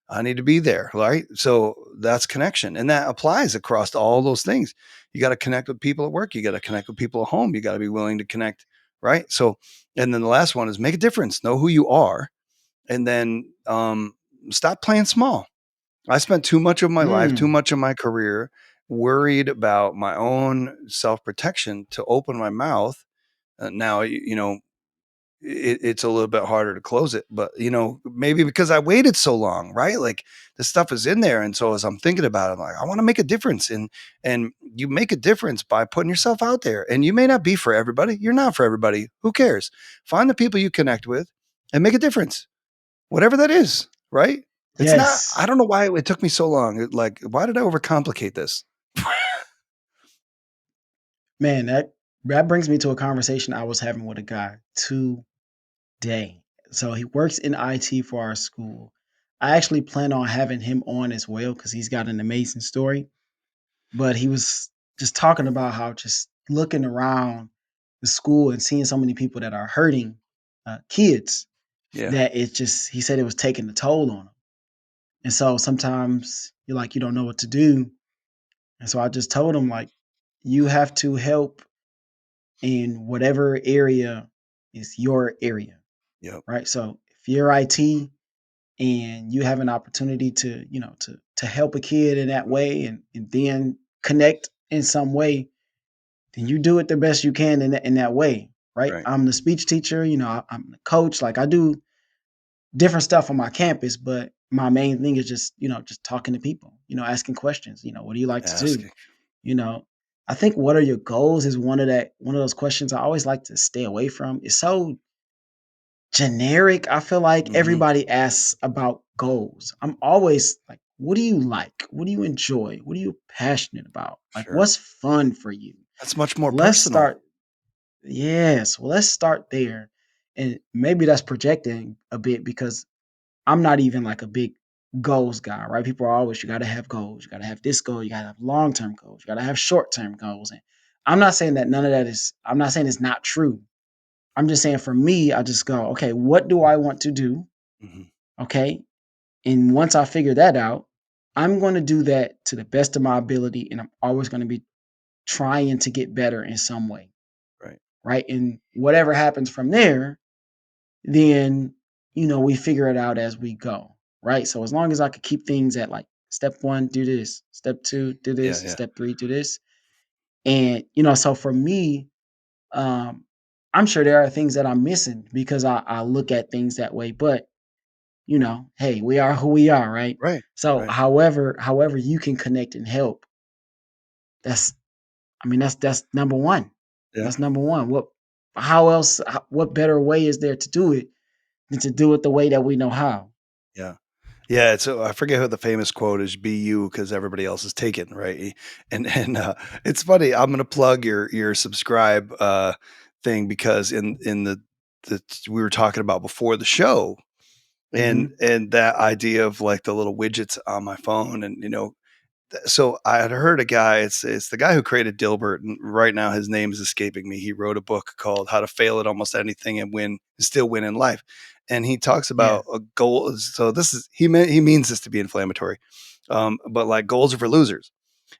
I need to be there. Right. So that's connection. And that applies across all those things. You got to connect with people at work. You got to connect with people at home. You got to be willing to connect. Right. So, and then the last one is make a difference, know who you are, and then stop playing small. I spent too much of my life, too Mm. much of my career worried about my own self protection to open my mouth. Now, it's a little bit harder to close it, but maybe because I waited so long, right? Like the stuff is in there. And so as I'm thinking about it, I'm like, I want to make a difference. And you make a difference by putting yourself out there. And you may not be for everybody. You're not for everybody. Who cares? Find the people you connect with and make a difference, whatever that is, right? It's not, I Yes. don't know why it took me so long. Like, why did I overcomplicate this? Man, that brings me to a conversation I was having with a guy today. So he works in IT for our school. I actually plan on having him on as well because he's got an amazing story. But he was just talking about how just looking around the school and seeing so many people that are hurting kids Yeah. that it just he said it was taking a toll on him. And so sometimes you're like you don't know what to do. And so I just told him like you have to help in whatever area is your area, Yep. right? So if you're IT and you have an opportunity to, to help a kid in that way and then connect in some way, then you do it the best you can in that way, right? Right. I'm the speech teacher, I'm the coach, like I do different stuff on my campus, but my main thing is just, just talking to people, asking questions, what do you like to do? Asking. You know, I think what are your goals is one of those questions I always like to stay away from. It's so generic. I feel like Hmm. everybody asks about goals. I'm always like, what do you like? What do you enjoy? What are you passionate about? Like, Sure. what's fun for you? That's much more Let's personal. start. Yes, well, let's start there. And maybe that's projecting a bit because I'm not even like a big goals guy, right? People are always, you got to have goals. You got to have this goal. You got to have long term goals. You got to have short term goals. And I'm not saying that none of that is, I'm not saying it's not true. I'm just saying for me, I just go, okay, what do I want to do? Hmm. Okay. And once I figure that out, I'm going to do that to the best of my ability. And I'm always going to be trying to get better in some way. Right. Right. And whatever happens from there, then we figure it out as we go, right? So as long as I could keep things at like step one, do this, step two, do Yeah, this, yeah, step three, do this. And so for me, um, I'm sure there are things that I'm missing because I look at things that way. But hey, we are who we are, right? right, So right, however you can connect and help, that's I mean that's number one. yeah, That's number one. How else? What better way is there to do it than to do it the way that we know how? yeah. Yeah, it's I forget who the famous quote is, "Be you, because everybody else is taken," right? And it's funny. I'm gonna plug your subscribe thing because in the we were talking about before the show, and Hmm. that idea of like the little widgets on my phone, and so I had heard a guy. It's the guy who created Dilbert, and right now his name is escaping me. He wrote a book called "How to Fail at Almost Anything and Still Win in Life," and he talks Yeah. about a goal. So this is he means this to be inflammatory, but like goals are for losers,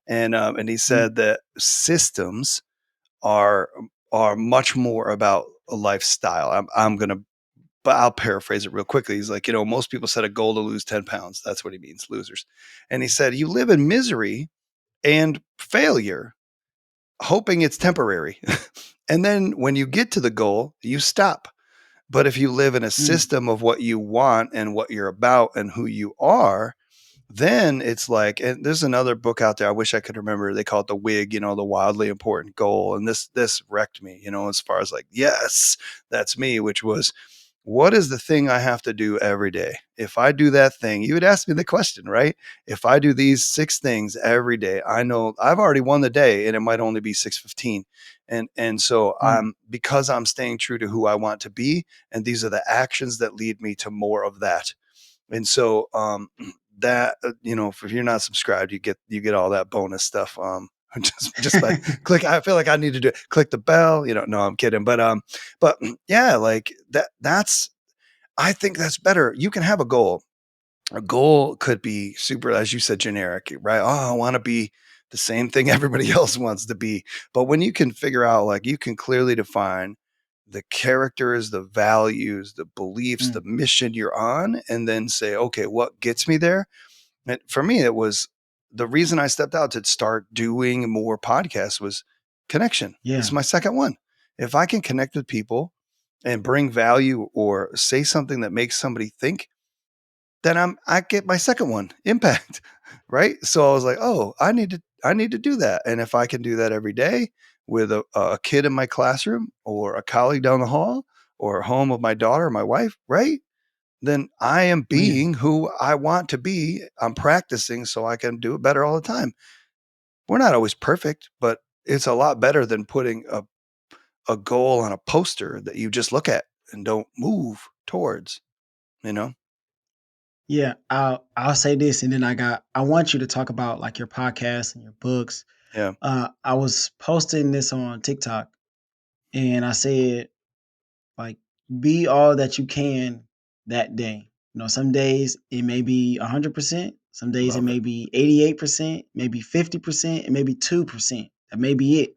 and he Mm. said that systems are are much more about a lifestyle. I'm gonna but I'll paraphrase it real quickly. He's like, most people set a goal to lose 10 pounds. That's what he means, losers. And he said, you live in misery and failure, hoping it's temporary. And then when you get to the goal, you stop. But if you live in a Mm. system of what you want and what you're about and who you are, then it's like, and there's another book out there. I wish I could remember. They call it the Wig, the wildly important goal. And this wrecked me, as far as like, yes, that's me, which was, what is the thing I have to do every day? If I do that thing, you would ask me the question, right? If I do these 6 things every day, I know I've already won the day, and it might only be 6:15. And so Mm. because I'm staying true to who I want to be, and these are the actions that lead me to more of that. And so that if you're not subscribed, you get all that bonus stuff. Just by click. I feel like I need to do it. Click the bell. No, I'm kidding. But yeah, like that's I think that's better. You can have a goal. A goal could be super, as you said, generic, right? Oh, I want to be the same thing everybody else wants to be. But when you can figure out, like, you can clearly define the characters, the values, the beliefs, the Mm. mission you're on, and then say, okay, what gets me there? And for me, it was the reason I stepped out to start doing more podcasts was connection. This is Yeah. my second one. If I can connect with people and bring value or say something that makes somebody think, then I get my second one, impact, right? So I was like, oh, I need to do that, and if I can do that every day with a kid in my classroom or a colleague down the hall or home of my daughter or my wife, right? Then I am Yeah. being who I want to be. I'm practicing so I can do it better all the time. We're not always perfect, but it's a lot better than putting a goal on a poster that you just look at and don't move towards, you know? Yeah. I'll say this, and then I want you to talk about like your podcast and your books. Yeah. I was posting this on TikTok, and I said like, be all that you can that day. Some days it may be 100%. Some days it Love it. may be 88%, maybe 50%, and maybe 2%. That may be it.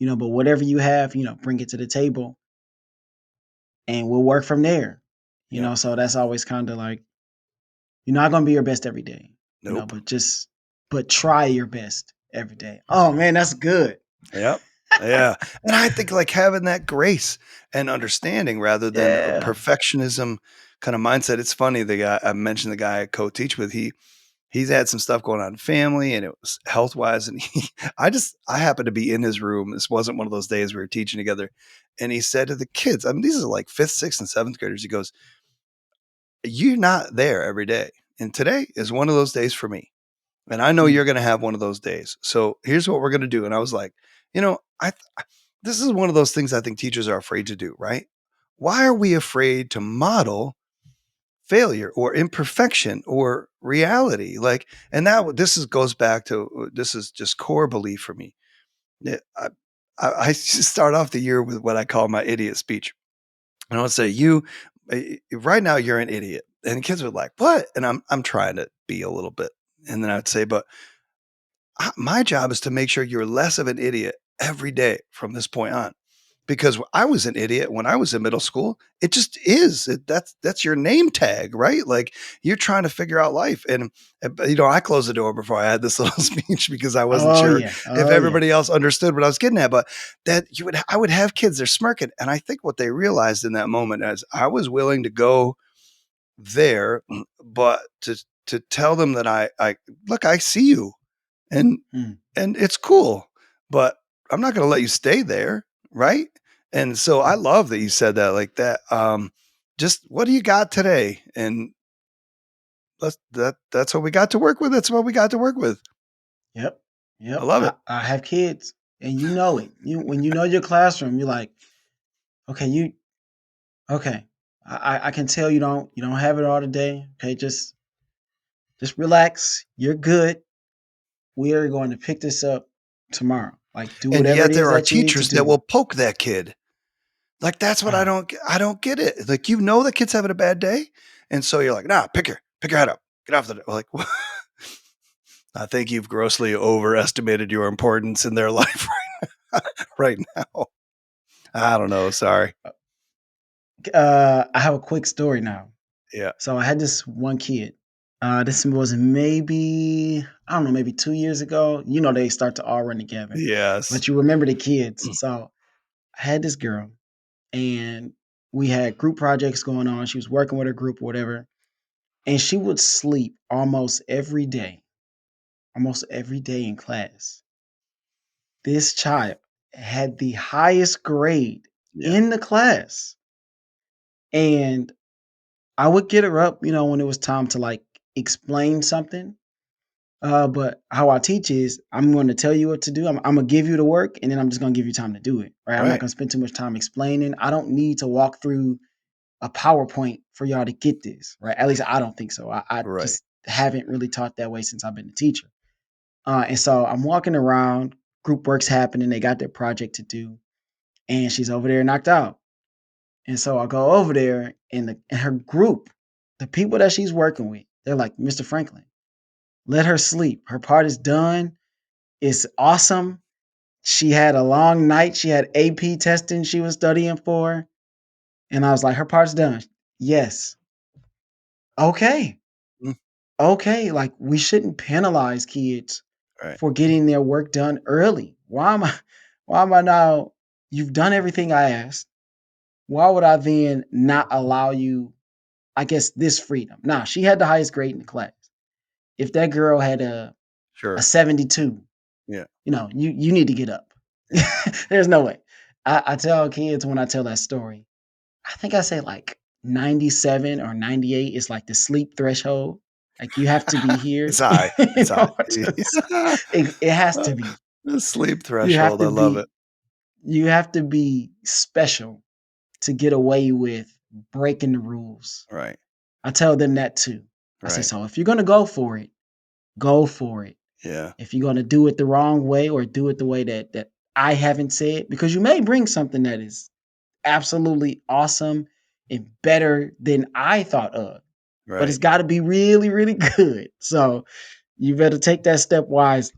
But whatever you have, bring it to the table, and we'll work from there. Yeah. So that's always kind of like you're not gonna be your best every day, Nope. but try your best every day. Oh man, that's good. Yep. Yeah. And I think like having that grace and understanding rather than a Yeah. perfectionism kind of mindset. It's funny, the guy I mentioned, the guy I co-teach with, he's had some stuff going on in family, and it was health wise. And I happened to be in his room. This wasn't one of those days we were teaching together. And he said to the kids, I mean, these are like fifth, sixth, and seventh graders. He goes, you're not there every day. And today is one of those days for me. And I know Mm. you're going to have one of those days. So here's what we're going to do. And I was like, this is one of those things I think teachers are afraid to do, right? Why are we afraid to model failure or imperfection or reality? Like, and that this is goes back to this is just core belief for me. Yeah, I start off the year with what I call my idiot speech. And I would say, right now you're an idiot. And the kids were like, what? And I'm trying to be a little bit. And then I'd say, but my job is to make sure you're less of an idiot every day from this point on. because I was an idiot when I was in middle school. It just is. That's your name tag, right? Like you're trying to figure out life. And I closed the door before I had this little speech because I wasn't Oh sure yeah. if Oh yeah. everybody else understood what I was getting at. But I would have kids, they're smirking. And I think what they realized in that moment is I was willing to go there, but to tell them that I look, I see you and Mm. and it's cool, but I'm not going to let you stay there, right? And so I love that you said that like that. Just what do you got today? And that's what we got to work with. That's what we got to work with. Yep. I Yep. love I, it. I have kids, and you know it. You when you know your classroom, you're like, okay, okay. I can tell you don't have it all today. Okay, just relax. You're good. We are going to pick this up tomorrow. Like do And whatever it yet is there are that you need to teachers that do. will poke that kid. Like that's what Oh, I don't get it. Like the kid's having a bad day, and so you're like, nah, pick your head up, get off the like. I think you've grossly overestimated your importance in their life right now. I don't know. Sorry. I have a quick story now. Yeah. So I had this one kid. This was maybe I don't know, maybe 2 years ago. You know they start to all run together, Yes. but you remember the kids. So I had this girl, and we had group projects going on. She was working with her group or whatever, and she would sleep almost every day in class. This child had the highest grade Yeah. in the class, and I would get her up, when it was time to like explain something. But how I teach is I'm going to tell you what to do. I'm going to give you the work, and then I'm just going to give you time to do it. Right? I'm not Right. going to spend too much time explaining. I don't need to walk through a PowerPoint for y'all to get this. Right? At least I don't think so. I Right. just haven't really taught that way since I've been a teacher. And so I'm walking around. Group work's happening. They got their project to do, and she's over there knocked out. And so I go over there, and her group, the people that she's working with, they're like, Mr. Franklin, let her sleep. Her part is done. It's awesome. She had a long night. She had AP testing she was studying for. And I was like, her part's done. Yes. Okay. Mm, Okay. Like we shouldn't penalize kids right. for getting their work done early. Why am I now? You've done everything I asked. Why would I then not allow you, I guess, this freedom? Now, she had the highest grade in the class. If that girl had a Sure. 72, Yeah. you need to get up. Yeah. There's no way. I tell kids when I tell that story, I think I say like 97 or 98 is like the sleep threshold. Like you have to be here. It's high. It's high. It has to be. The sleep You have threshold. I to love it. be you have to be special to get away with breaking the rules. Right. I tell them that too. I say, Right. so if you're gonna go for it, go for it. Yeah. If you're gonna do it the wrong way or do it the way that I haven't said, because you may bring something that is absolutely awesome and better than I thought of, but it's Right. got to be really, really good. So you better take that step wisely.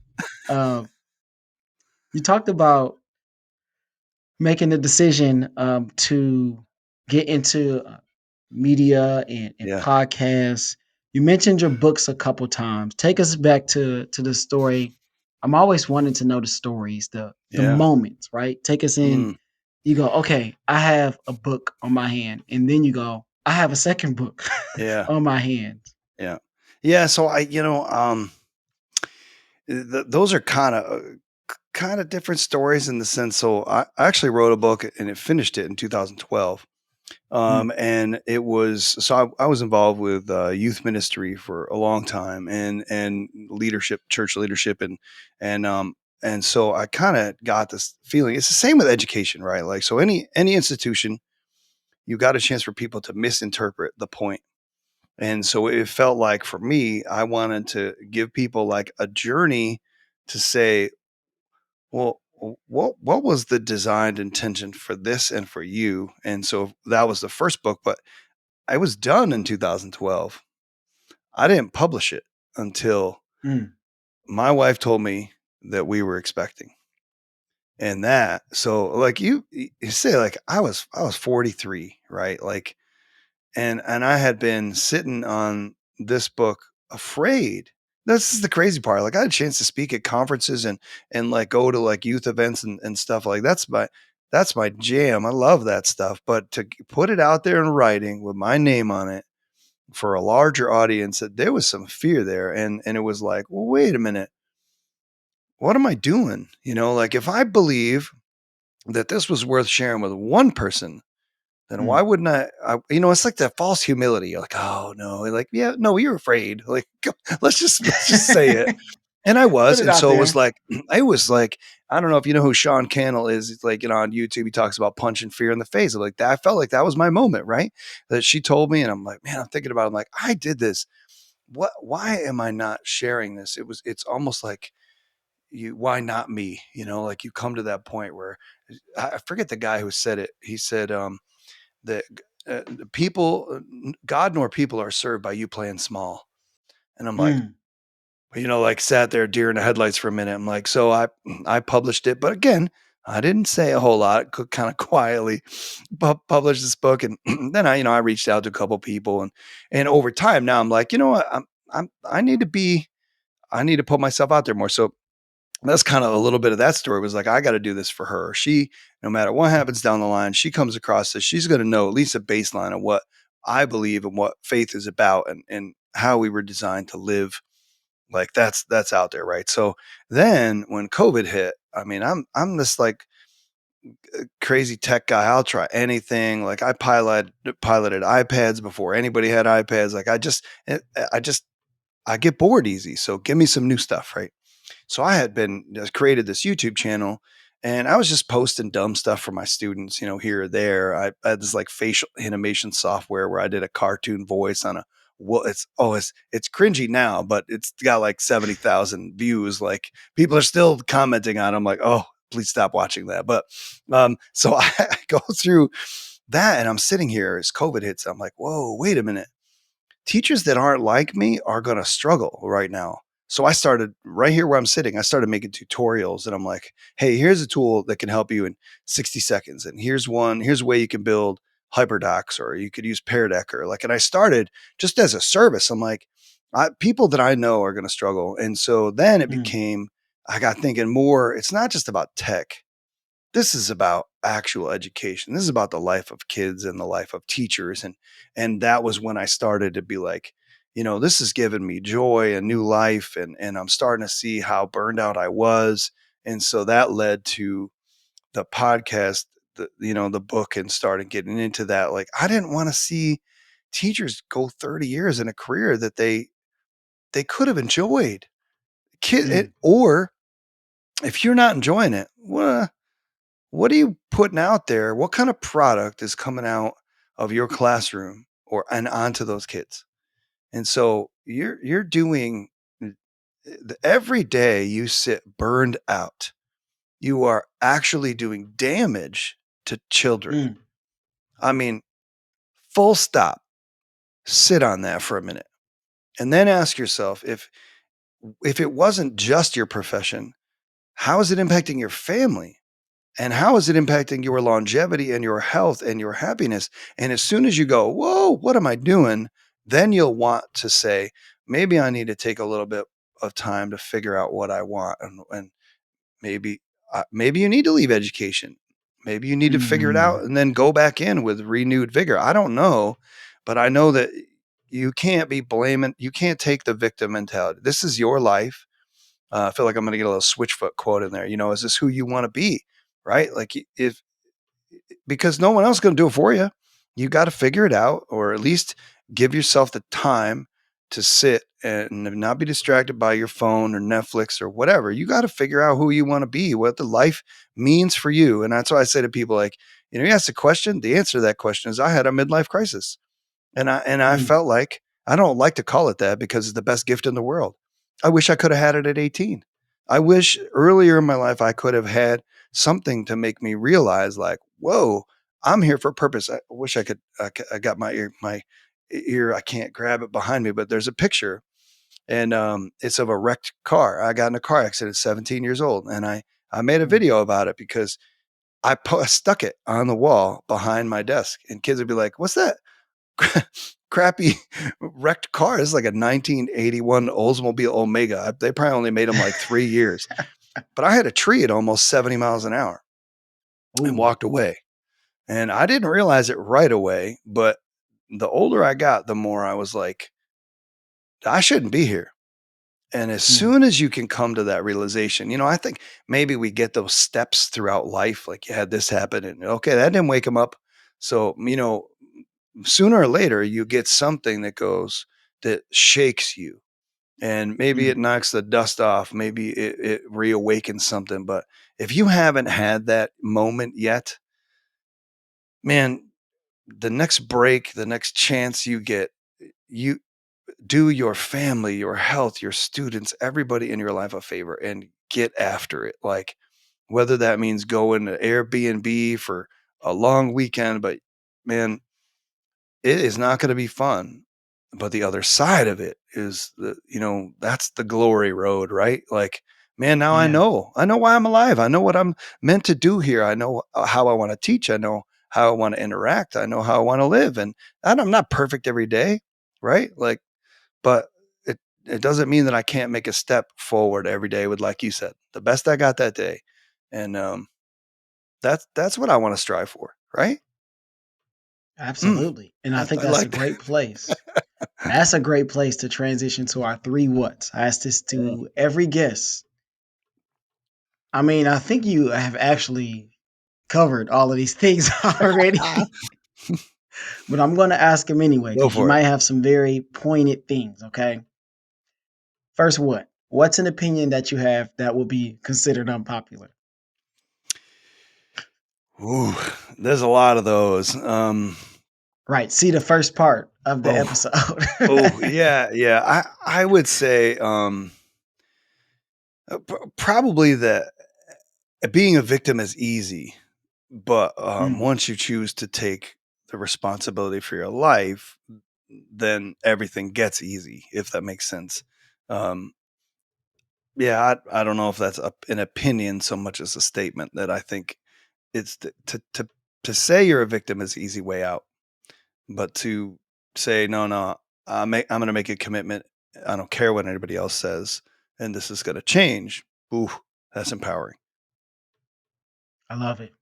Um, you talked about making the decision to get into media and Yeah. podcasts. You mentioned your books a couple times. Take us back to the story. I'm always wanting to know the stories, the Yeah. moments, right? Take us in. Mm, You go, okay, I have a book on my hand, and then you go, I have a second book yeah. on my hands. Yeah. Yeah. So those are kind of different stories in the sense. So I actually wrote a book and it finished it in 2012. Mm, And it was so I was involved with youth ministry for a long time and leadership, church leadership, and so I kind of got this feeling. It's the same with education, right? Like so, any institution, you got a chance for people to misinterpret the point. And so it felt like for me, I wanted to give people like a journey to say, well, what was the designed intention for this and for you? And so that was the first book, but I was done in 2012. I didn't publish it until mm, my wife told me that we were expecting. And that, so like you say, like I was 43, right? Like, and I had been sitting on this book afraid. This is the crazy part. Like I had a chance to speak at conferences and like go to like youth events and stuff. Like that's my jam. I love that stuff. But to put it out there in writing with my name on it for a larger audience, that there was some fear there. And it was like, well, wait a minute. What am I doing? Like if I believe that this was worth sharing with one person, then why Mm. wouldn't it's like that false humility. You're like, "Oh, no." Like, "Yeah, no, you're afraid." Like, let's just say it. And I Put was, it and out so it was there. like I was like, I don't know if you know who Sean Cannell is. It's like, on YouTube, he talks about punching fear in the face. I'm like that. I felt like that was my moment, right? That she told me, and I'm like, man, I'm thinking about it. I'm like, I did this. Why am I not sharing this? It's almost like why not me? Like you come to that point where I forget the guy who said it. He said, that the people, God nor people are served by you playing small. And I'm like, Mm. like sat there deer in the headlights for a minute. I'm like, so I published it, but again, I didn't say a whole lot. Kind of quietly published this book, and then I reached out to a couple people, and over time now I'm like, you know what, I need to put myself out there more. So that's kind of a little bit of that story. Was like, I got to do this for her. She, no matter what happens down the line, she comes across this, she's going to know at least a baseline of what I believe and what faith is about, and how we were designed to live. Like that's out there, right? So then when COVID hit, I mean, I'm this like crazy tech guy. I'll try anything. Like I piloted iPads before anybody had iPads. Like I get bored easy. So give me some new stuff, right? So I had been just created this YouTube channel, and I was just posting dumb stuff for my students, here or there. I had this like facial animation software where I did a cartoon voice on a it's cringy now, but it's got like 70,000 views. Like people are still commenting on it. I'm like, oh, please stop watching that. But so I go through that, and I'm sitting here as COVID hits. I'm like, whoa, wait a minute, teachers that aren't like me are going to struggle right now. So I started right here where I'm sitting. I started making tutorials, and I'm like, hey, here's a tool that can help you in 60 seconds. And here's a way you can build hyperdocs, or you could use Pear Deck, or like, and I started just as a service. I'm like, people that I know are going to struggle. And so then Mm. I got thinking more, it's not just about tech. This is about actual education. This is about the life of kids and the life of teachers. And that was when I started to be like, this has given me joy and new life. And I'm starting to see how burned out I was. And so that led to the podcast, the book, and started getting into that. Like I didn't want to see teachers go 30 years in a career that they could have enjoyed. Mm. Or if you're not enjoying it, what are you putting out there? What kind of product is coming out of your classroom or and onto those kids? And so you're doing every day you sit burned out. You are actually doing damage to children. Mm. I mean, full stop. Sit on that for a minute. And then ask yourself, if it wasn't just your profession, how is it impacting your family? And how is it impacting your longevity and your health and your happiness? And as soon as you go, whoa, what am I doing? Then you'll want to say, maybe I need to take a little bit of time to figure out what I want. And maybe you need to leave education. Maybe you need to figure it out Mm. and then go back in with renewed vigor. I don't know, but I know that you can't be blaming, you can't take the victim mentality. This is your life. I feel like I'm going to get a little Switchfoot quote in there. Is this who you want to be? Right? Like if because no one else is going to do it for you. You got to figure it out, or at least give yourself the time to sit and not be distracted by your phone or Netflix or whatever. You got to figure out who you want to be, what the life means for you. And that's why I say to people, like, you ask a question, the answer to that question is I had a midlife crisis. And I Mm. felt like, I don't like to call it that because it's the best gift in the world. I wish I could have had it at 18. I wish earlier in my life I could have had something to make me realize, like, whoa, I'm here for a purpose. I wish I got my ear. I can't grab it behind me, but there's a picture, and it's of a wrecked car. I got in a car accident at 17 years old, and I made a Mm. video about it because I stuck it on the wall behind my desk, and kids would be like, "What's that crappy wrecked car?" It's like a 1981 Oldsmobile Omega. They probably only made them like 3 years, but I had a tree at almost 70 miles an hour and Ooh. walked away. And I didn't realize it right away, but the older I got, the more I was like, I shouldn't be here. And as Mm. soon as you can come to that realization, I think maybe we get those steps throughout life. Like you had this happen, and okay, that didn't wake him up. So, sooner or later, you get something that shakes you. And maybe Mm. it knocks the dust off. Maybe it reawakens something. But if you haven't had that moment yet, man, the next break, the next chance you get, you do your family, your health, your students, everybody in your life a favor and get after it. Like whether that means going to Airbnb for a long weekend, but man, it is not going to be fun. But the other side of it is that's the glory road, right? Like, man, now Yeah. I know why I'm alive. I know what I'm meant to do here. I know how I want to teach. I know how I want to interact. I know how I want to live. And I'm not perfect every day, right? Like, but it doesn't mean that I can't make a step forward every day with, like you said, the best I got that day. And that's what I want to strive for, right? Mm, Absolutely. And I I think that's a like great place. That's a great place to transition to our three whats. I ask this that. to every guest. I mean, I think you have actually covered all of these things already, but I'm going to ask him anyway Go because you for it. might have some very pointed things. Okay. First, what? What's an opinion that you have that will be considered unpopular? Ooh, there's a lot of those. Right. See the first part of the Oh, episode. yeah, yeah. I would say probably that being a victim is easy, but Mm, once you choose to take the responsibility for your life, then everything gets easy. If that makes sense. Um, yeah, I don't know if that's an opinion so much as a statement that I think it's to say you're a victim is the easy way out. But to say, "No, no, I'm gonna make a commitment. I don't care what anybody else says, and this is gonna change." Ooh, that's empowering. I love it.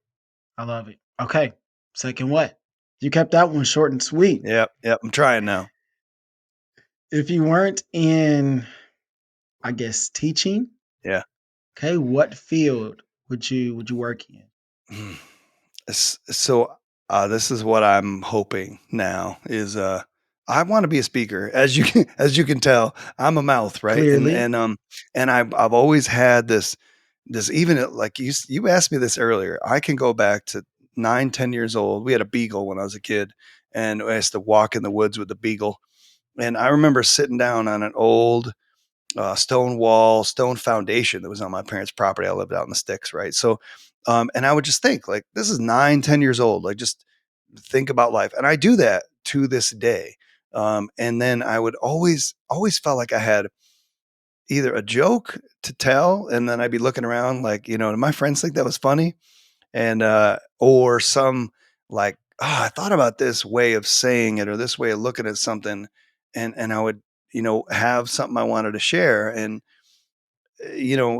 I love it. Okay. Second, what? You kept that one short and sweet. Yep, yep, I'm trying now. If you weren't in, I guess, teaching, Yeah. okay, what field would you work in? Mm. So, this is what I'm hoping now is, I wanna be a speaker. As you can as you can tell, I'm a mouth, right? Clearly. And I've always had this even like you asked me this earlier. I can go back to 9, 10 years old. We had a beagle when I was a kid, and I used to walk in the woods with the beagle. And I remember sitting down on an old stone wall, stone foundation that was on my parents' property. I lived out in the sticks, right? So, and I would just think, like, this is 9, 10 years old. Like, just think about life. And I do that to this day. And then I would always felt like I had either a joke to tell, and then I'd be looking around like, do my friends think that was funny? And or some like, I thought about this way of saying it or this way of looking at something, and I would, have something I wanted to share. And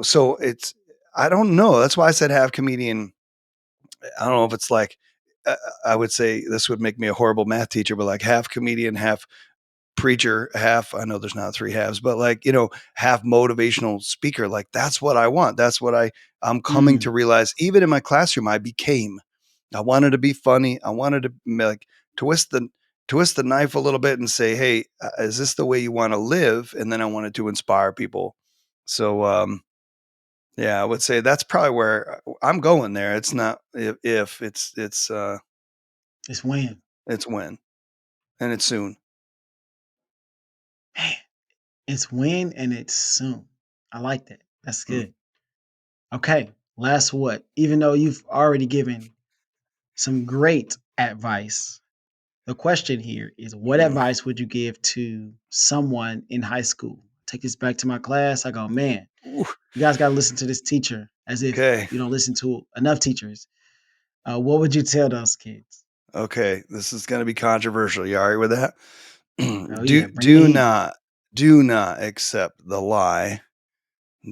so it's I don't know. That's why I said half comedian. I don't know if it's like I would say this would make me a horrible math teacher, but like half comedian, half preacher, half I know there's not three halves, but like, half motivational speaker. Like that's what I want. That's what I'm coming to Mm, realize. Even in my classroom, I became. I wanted to be funny. I wanted to like twist the twist the knife a little bit and say, "Hey, is this the way you want to live?" And then I wanted to inspire people. So yeah, I would say that's probably where I'm going there. It's not if it's when. it's when and it's soon. Man, it's when and it's soon. I like that. That's Mm, good. Okay. Last what? Even though you've already given some great advice, the question here is what mhm. advice would you give to someone in high school? Take this back to my class. I go, man, Ooh, you guys got to listen to this teacher. as if Okay. you don't listen to enough teachers. What would you tell those kids? Okay. This is going to be controversial. You all right with that? Oh do yeah, bring the do heat. not do not accept the lie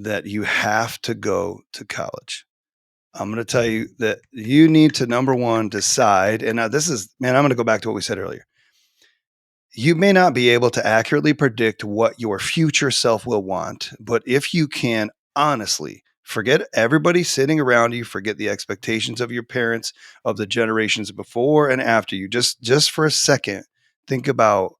that you have to go to college. I'm going to tell you that you need to, number one, decide. And now this is, man, I'm going to go back to what we said earlier. You may not be able to accurately predict what your future self will want, but if you can honestly forget everybody sitting around you, forget the expectations of your parents, of the generations before and after you, just for a second, think about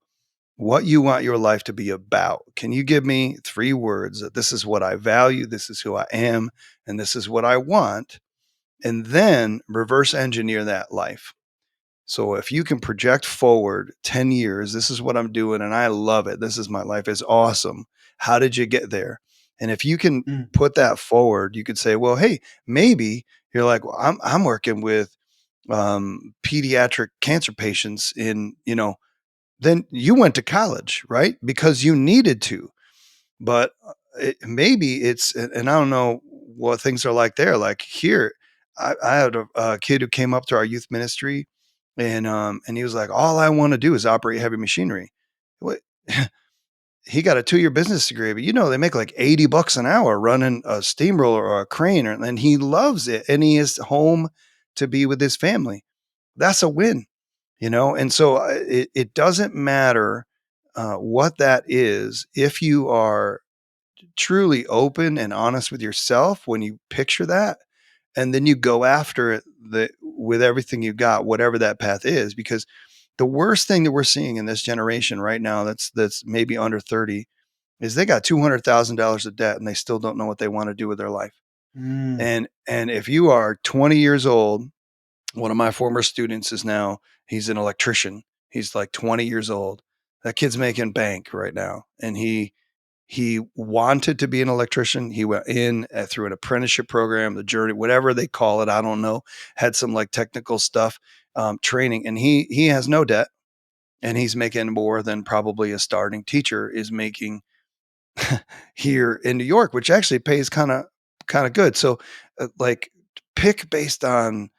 what you want your life to be about. Can you give me 3 words that this is what I value, this is who I am, and this is what I want? And then reverse engineer that life. So if you can project forward 10 years, this is what I'm doing and I love it. This is my life. It's awesome. How did you get there? And if you can Mm, put that forward, you could say, well, hey, maybe you're like, well, I'm working with pediatric cancer patients in, then you went to college, right? Because you needed to. But maybe it's, and I don't know what things are like there. Like here, I had a kid who came up to our youth ministry, and he was like, "All I want to do is operate heavy machinery." What? He got a 2-year business degree, but they make like $80 an hour running a steamroller or a crane, and he loves it, and he is home to be with his family. That's a win. And so it doesn't matter what that is if you are truly open and honest with yourself when you picture that, and then you go after it with everything you got, whatever that path is. Because the worst thing that we're seeing in this generation right now, that's maybe under 30, is they got $200,000 of debt and they still don't know what they want to do with their life. mm, And if you are 20 years old, one of my former students is now, he's an electrician. He's like 20 years old. That kid's making bank right now, and he wanted to be an electrician. He went in through an apprenticeship program, the journey, whatever they call it. I don't know. Had some like technical stuff, training, and he has no debt, and he's making more than probably a starting teacher is making here in New York, which actually pays kind of good. So, like, pick based on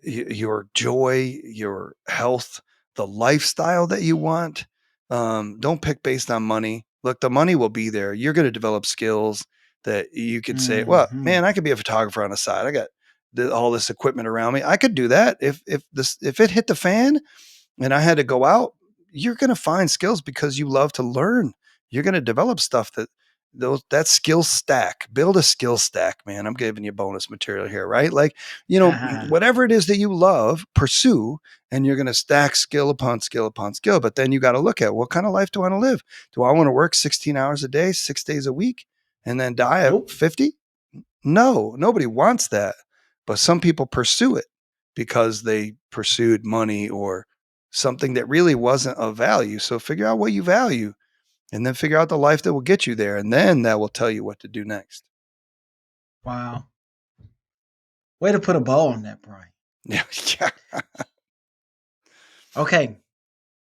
your joy, your health, the lifestyle that you want. Don't pick based on money. Look, the money will be there. You're going to develop skills that you could say, "Well, hmm. man, I could be a photographer on the side. I got all this equipment around me. I could do that if it hit the fan and I had to go out." You're going to find skills because you love to learn. You're going to develop stuff that skill stack. Build a skill stack, man. I'm giving you bonus material here, right? Like, whatever it is that you love, pursue, and you're going to stack skill upon skill upon skill. But then you got to look at, what kind of life do I want to live? Do I want to work 16 hours a day, 6 days a week, and then die at Nope. 50? No, nobody wants that. But some people pursue it because they pursued money or something that really wasn't of value. So figure out what you value and then figure out the life that will get you there. And then that will tell you what to do next. Wow. Way to put a bow on that, Brian. Yeah. Yeah. Okay,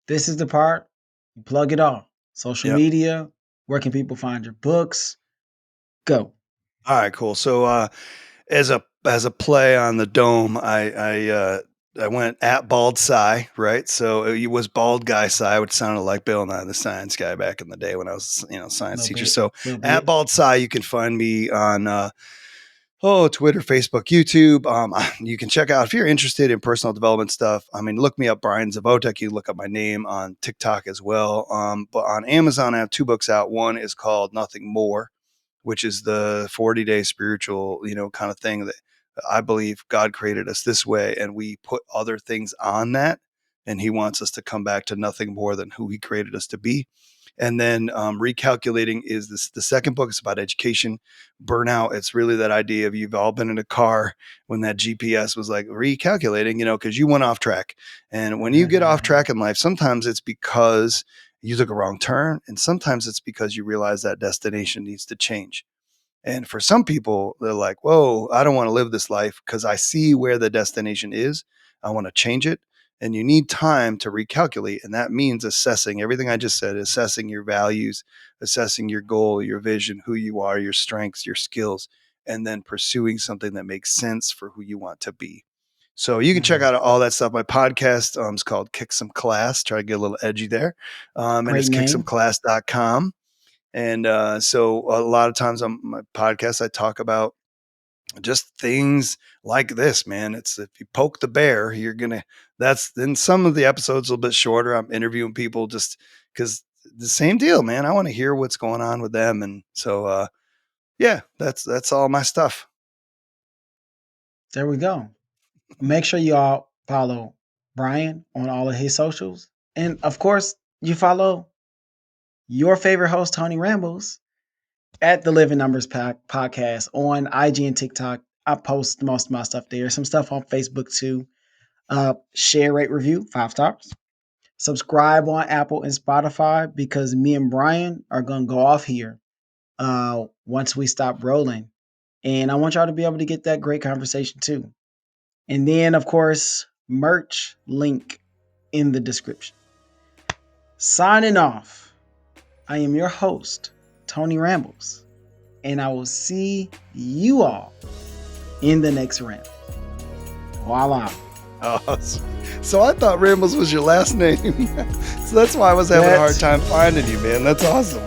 this is the part. You plug it all. Social Yep. media. Where can people find your books? Go. All right, cool. So as a play on the dome, I went at Bald Sci, right? So it was Bald Guy Sci, which sounded like Bill Nye the Science Guy back in the day when I was, A science little teacher. bit. So A little at bit. Bald Sci, you can find me on Twitter, Facebook, YouTube. You can check out if you're interested in personal development stuff. I mean, look me up, Bryan Zevotek. You look up my name on TikTok as well. But on Amazon, I have 2 books out. One is called Nothing More, which is the 40-day spiritual, kind of thing that I believe God created us this way, and we put other things on that, and He wants us to come back to nothing more than who He created us to be. And then recalculating is the second book. It's about education, burnout. It's really that idea of, you've all been in a car when that GPS was like recalculating, because you went off track. And when you get off track in life, sometimes it's because you took a wrong turn, and sometimes it's because you realize that destination needs to change. And for some people, they're like, whoa, I don't want to live this life because I see where the destination is. I want to change it. And you need time to recalculate. And that means assessing everything I just said, assessing your values, assessing your goal, your vision, who you are, your strengths, your skills. and then pursuing something that makes sense for who you want to be. So you can check Mm, out all that stuff. My podcast is called Kick Some Class. Try to get a little edgy there. And great it's name. kicksomeclass.com. And so a lot of times on my podcast, I talk about just things like this, man. It's if you poke the bear, you're gonna. That's then some of the episodes a little bit shorter. I'm interviewing people just because the same deal, man. I want to hear what's going on with them, and so yeah, that's all my stuff. There we go. Make sure you all follow Bryan on all of his socials. And of course, you follow your favorite host, Tony Rambles, at the Living Numbers Podcast on IG and TikTok. I post most of my stuff there. Some stuff on Facebook too. Share, rate, review, 5 stars. Subscribe on Apple and Spotify because me and Bryan are gonna go off here once we stop rolling. And I want y'all to be able to get that great conversation too. And then, of course, merch link in the description. Signing off, I am your host, Tony Rambles, and I will see you all in the next round. Voila. Oh, so I thought Rambles was your last name, so that's why I was having a hard time finding you, man. That's awesome.